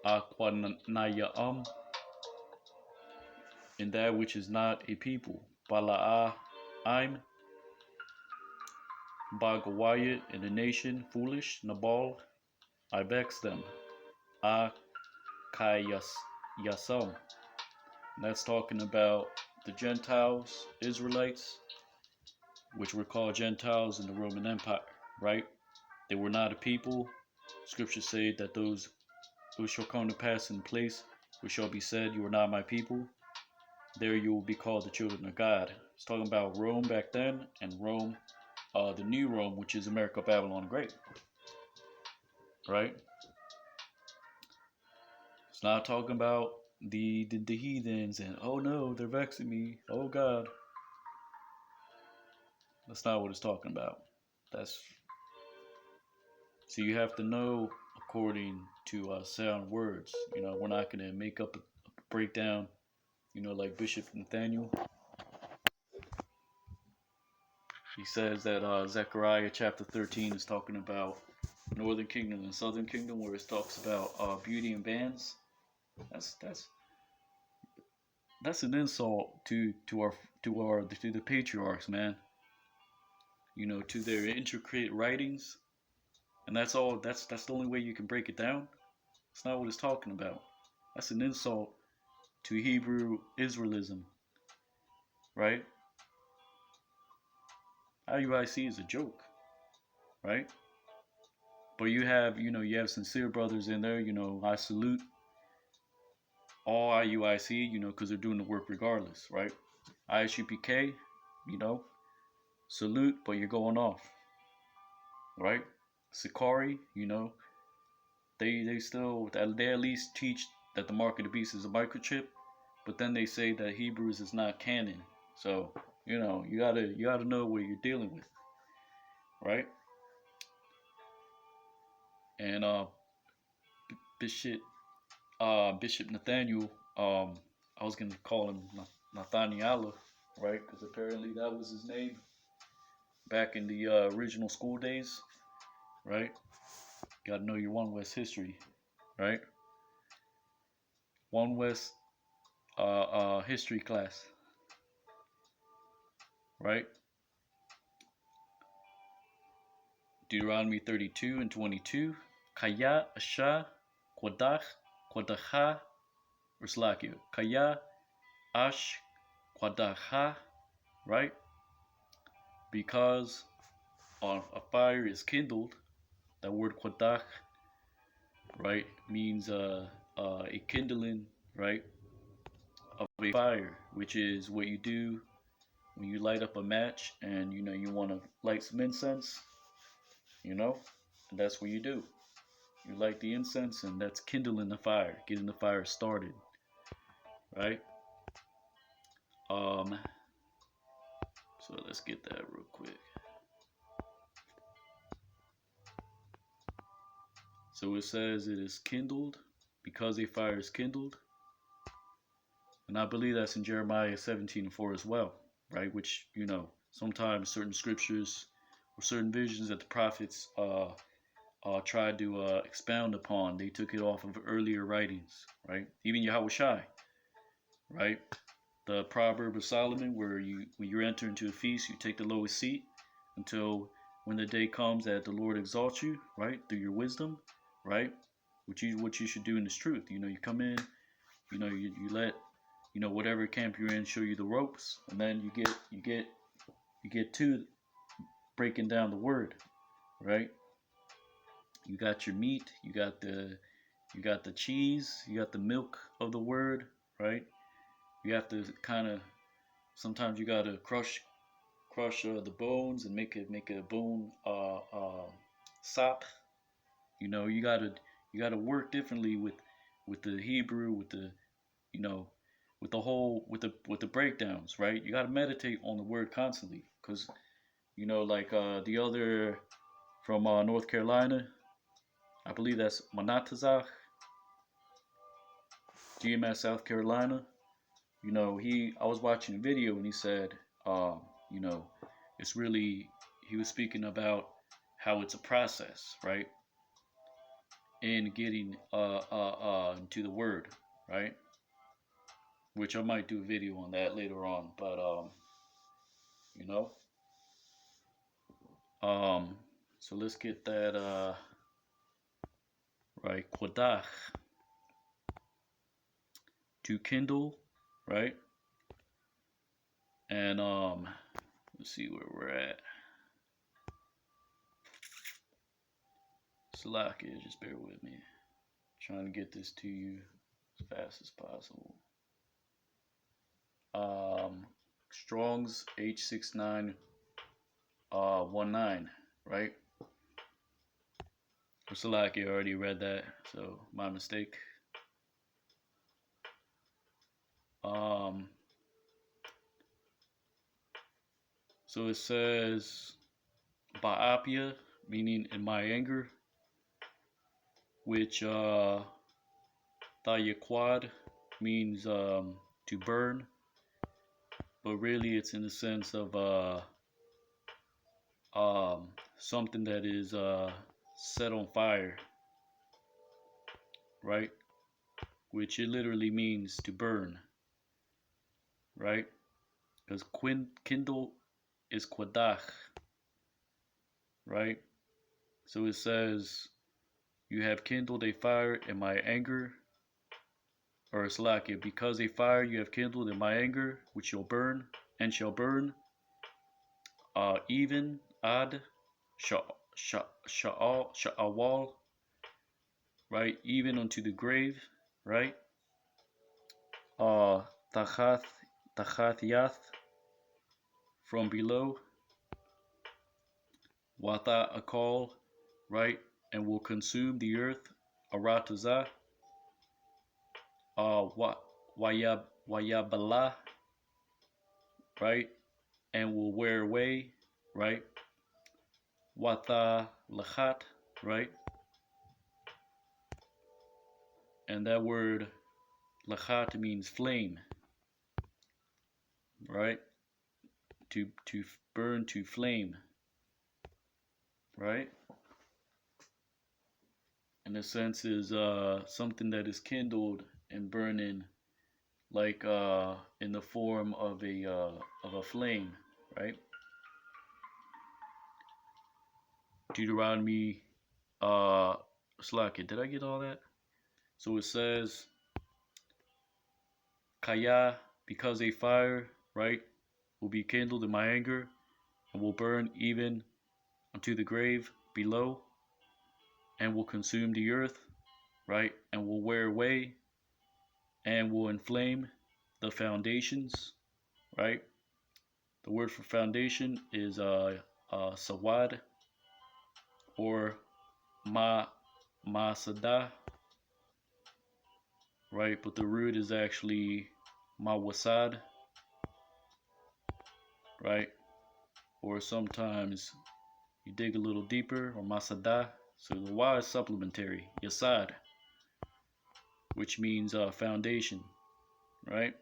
Aquanaya, in that which is not a people. Bala'a, I'm Bagawayat, in the nation, foolish, Nabal, I vex them. Yasam. That's talking about the Gentiles, Israelites, which were called Gentiles in the Roman Empire, right? They were not a people. Scriptures say that those who shall come to pass in place, which shall be said, you are not my people. There you will be called the children of God. It's talking about Rome back then and Rome, the new Rome, which is America, Babylon Great, right? It's not talking about the heathens and, oh no, they're vexing me, oh God. That's not what it's talking about. So you have to know according to sound words. We're not going to make up a breakdown, like Bishop Nathaniel. He says that Zechariah chapter 13 is talking about Northern Kingdom and Southern Kingdom, where it talks about beauty and bands. That's an insult to the patriarchs, man. To their intricate writings, and that's all. That's the only way you can break it down. That's not what it's talking about. That's an insult to Hebrew Israelism, right? IUIC is a joke, right? But you have sincere brothers in there. I salute all IUIC, because they're doing the work regardless, right? ISUPK, salute, but you're going off, right? Sakari, they at least teach that the mark of the beast is a microchip, but then they say that Hebrews is not canon. So you gotta know what you're dealing with, right? And Bishop Bishop Nathaniel, I was gonna call him Nathaniel, right? Because apparently that was his name back in the original school days, right? Got to know your One West history, right? One West history class, right? Deuteronomy 32 and 22. Kaya Asha Kwadach Kwadacha Verslakia. Kaya Ash Kwadacha, right? Because a fire is kindled. That word Kwadach, right, means a kindling, right, of a fire, which is what you do when you light up a match and you want to light some incense, and that's what you do. You light the incense, and that's kindling the fire, getting the fire started, right? Um, so let's get that real quick. So it says it is kindled because a fire is kindled, and I believe that's in Jeremiah 17:4 as well, right? Which sometimes certain scriptures or certain visions that the prophets tried to expound upon, they took it off of earlier writings, right? Even Yahushai, right? The proverb of Solomon, where when you enter into a feast, you take the lowest seat until when the day comes that the Lord exalts you, right, through your wisdom, right? What you should do in this truth. You come in, you let whatever camp you're in show you the ropes, and then you get to breaking down the word, right? You got your meat, you got the cheese, you got the milk of the word, right? You have to kind of sometimes you gotta crush the bones and make a bone sop. You gotta work differently with the Hebrew, with the you know with the whole with the breakdowns, right? You gotta meditate on the word constantly, because like the other from North Carolina, I believe that's Manatazach, GMS South Carolina. I was watching a video and he said, you know, it's really, he was speaking about how it's a process, right? In getting into the word, right? Which I might do a video on that later on, but you know, um, so let's get that right. Quadach, to kindle, right? And let's see where we're at. Salakia, just bear with me. Trying to get this to you as fast as possible. Strong's H6919, right? Salaki already read that, so my mistake. So it says Ba'apia, meaning in my anger, which Tayaquad means to burn, but really it's in the sense of something that is set on fire, right? Which it literally means to burn, right? Because kindle is quadach, right? So it says, you have kindled a fire in my anger, or Salakia, because a fire you have kindled in my anger, which shall burn, and shall burn, even ad sha'awal, right? Even unto the grave, right? Tachath yath, from below, Wata akal, right? And will consume the earth, Aratazah, Wayabala, right? And will wear away, right? Wata lachat, right? And that word lachat means flame, right? To burn, to flame, right? In a sense, is something that is kindled and burning, like in the form of a flame, right? Deuteronomy, Slack it. Did I get all that? So it says, Kaya, because a fire, right, will be kindled in my anger, and will burn even unto the grave below, and will consume the earth, right, and will wear away, and will inflame the foundations, right? The word for foundation is sawad or masada, right? But the root is actually mawasad, right? Or sometimes you dig a little deeper, or masada. So the Y is supplementary, yasad, which means foundation, right?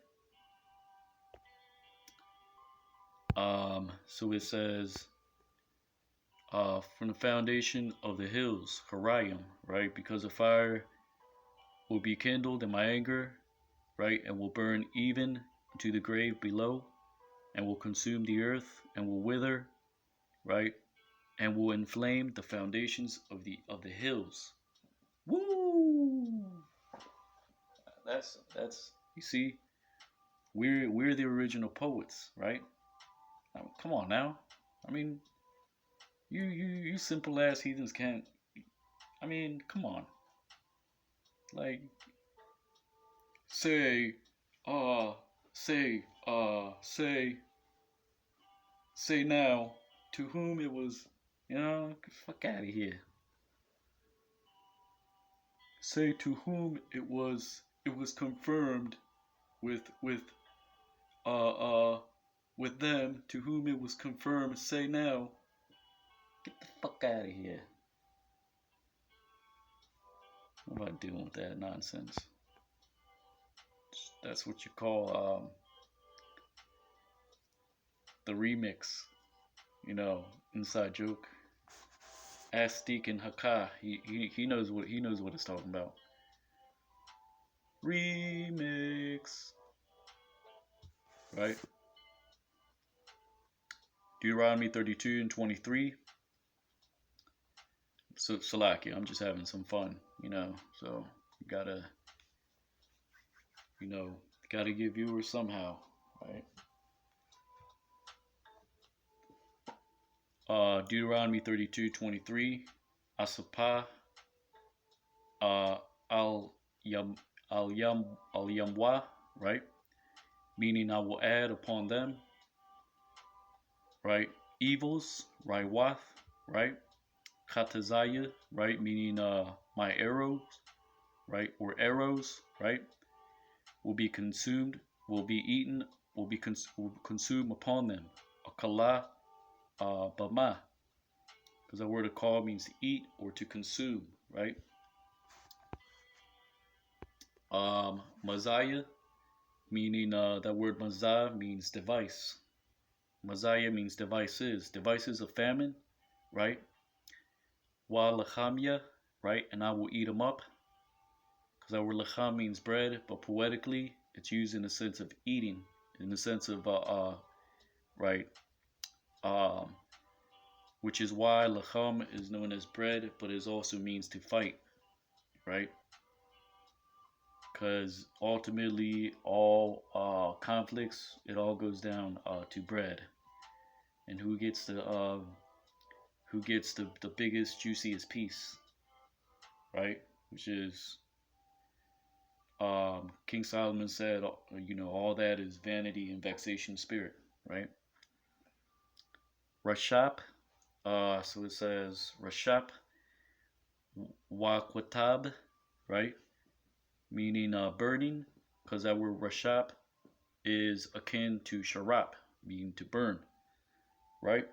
So it says, from the foundation of the hills, Harayim, right? Because the fire will be kindled in my anger, right? And will burn even to the grave below, and will consume the earth, and will wither, right? And will inflame the foundations of the hills. Woo! That's you see, we're the original poets, right? Come on now. I mean, you simple ass heathens can't. I mean, come on. Like, say, uh, say, say, say now, to whom it was, fuck out of here. Say to whom it was confirmed with, uh, with them, to whom it was confirmed, say now, get the fuck out of here. What am I doing with that nonsense? That's what you call, the remix, inside joke. Ask Deacon Haka. He knows what it's talking about. Remix. Right? Deuteronomy 32 and 23. So Salaki, I'm just having some fun, So you gotta give viewers somehow, right? Deuteronomy 32:23, Asapah, al yamwa, right? Meaning I will add upon them, right? Evils, Raiwath, right? Katazaya, right? Meaning my arrows, right? Or arrows, right? Will be consumed, will be eaten, will consumed upon them. Akala, bama, because that word akal means to eat or to consume, right? Mazaya, meaning that word mazah means device. Mazaya means devices, devices of famine, right? Wa lachamya, right? And I will eat them up. Because that word lacham means bread, but poetically it's used in the sense of eating, in the sense of, right? Which is why lacham is known as bread, but it also means to fight, right? Because ultimately all conflicts, it all goes down to bread, and who gets the biggest juiciest piece, right? Which is King Solomon said, all that is vanity and vexation spirit, right? Rashap, so it says Rashap Waqatab, right? Meaning burning, because that word Rashap is akin to sharap, meaning to burn, right?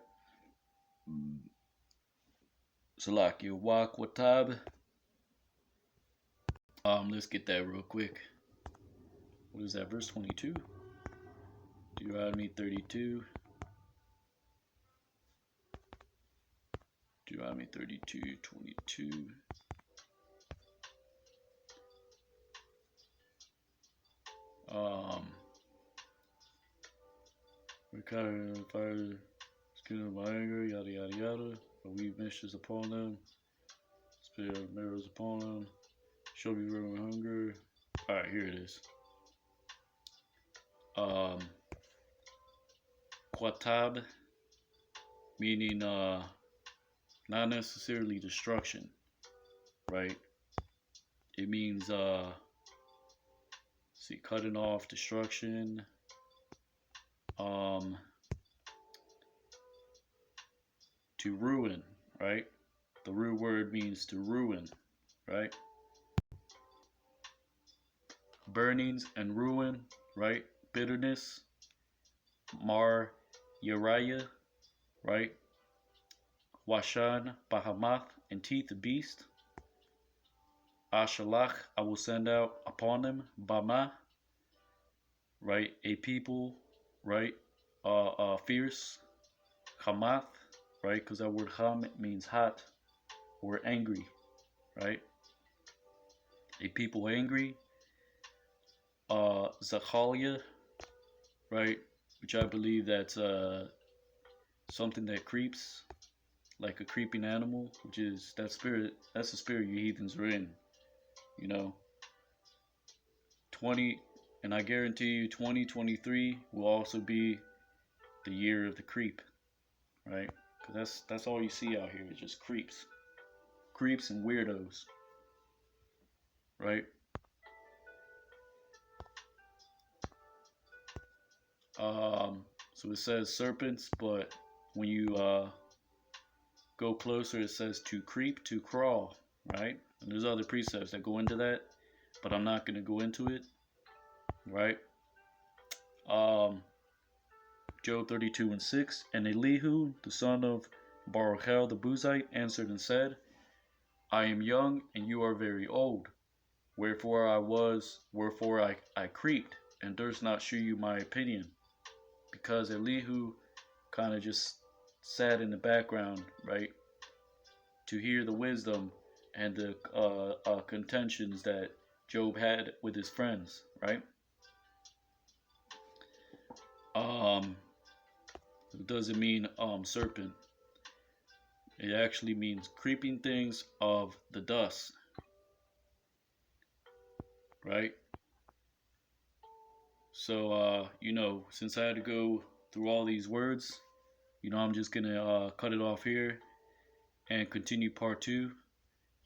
Salakia Wakwatab. Let's get that real quick. What is that? Verse 22. Deuteronomy 32. Deuteronomy 32, 22. We kind of fire skin of my anger, yada yada yada. But we missions upon them, spirit of mirrors upon them. Show me room and hunger. Alright, here it is. Qatab, meaning not necessarily destruction, right? It means see, cutting off, destruction. To ruin, right? The root word means to ruin, right? Burnings and ruin, right? Bitterness, Mar Uriah, right? Washan, Bahamath, and teeth of beast. Ashalach, I will send out upon them, Bama, right? A people, right? Fierce, Hamath, right? Because that word Ham means hot or angry, right? A people angry. Zachalia, right? Which I believe that's something that creeps, like a creeping animal, which is that spirit. That's the spirit you heathens are in, you know. 20, and I guarantee you, 2023 will also be the year of the creep, right? Because that's all you see out here is just creeps and weirdos, right? So it says serpents, but when you go closer, it says to creep, to crawl, right? And there's other precepts that go into that, but I'm not going to go into it, right? Job 32:6, and Elihu, the son of Baruchel the Buzite, answered and said, I am young, and you are very old. Wherefore I creaked, and durst not shew you my opinion. Because Elihu kind of just sat in the background, right, to hear the wisdom and the contentions that Job had with his friends, right? It doesn't mean serpent. It actually means creeping things of the dust, right? So, since I had to go through all these words, I'm just going to cut it off here and continue part 2.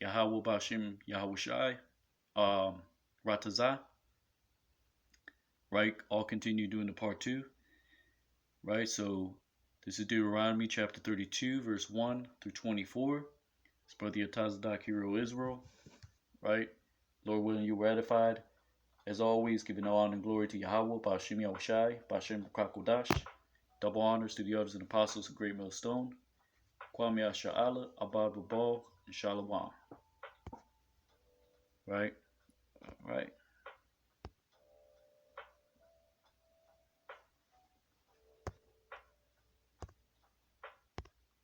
Yahweh Bashim Yahushai, Ratazah, right? I'll continue doing the part 2, right? So this is Deuteronomy chapter 32, verse 1 through 24. It's Brother Yatazadak, Hero Israel, right? Lord willing, you ratified. As always, giving all honor and glory to Yahweh, Bashim Yahushai, Bashim Kakodash. Double honors to the elders and apostles of Great Millstone. Kwame Asha'ala, Abad Babal, and Shalom. Right? All right.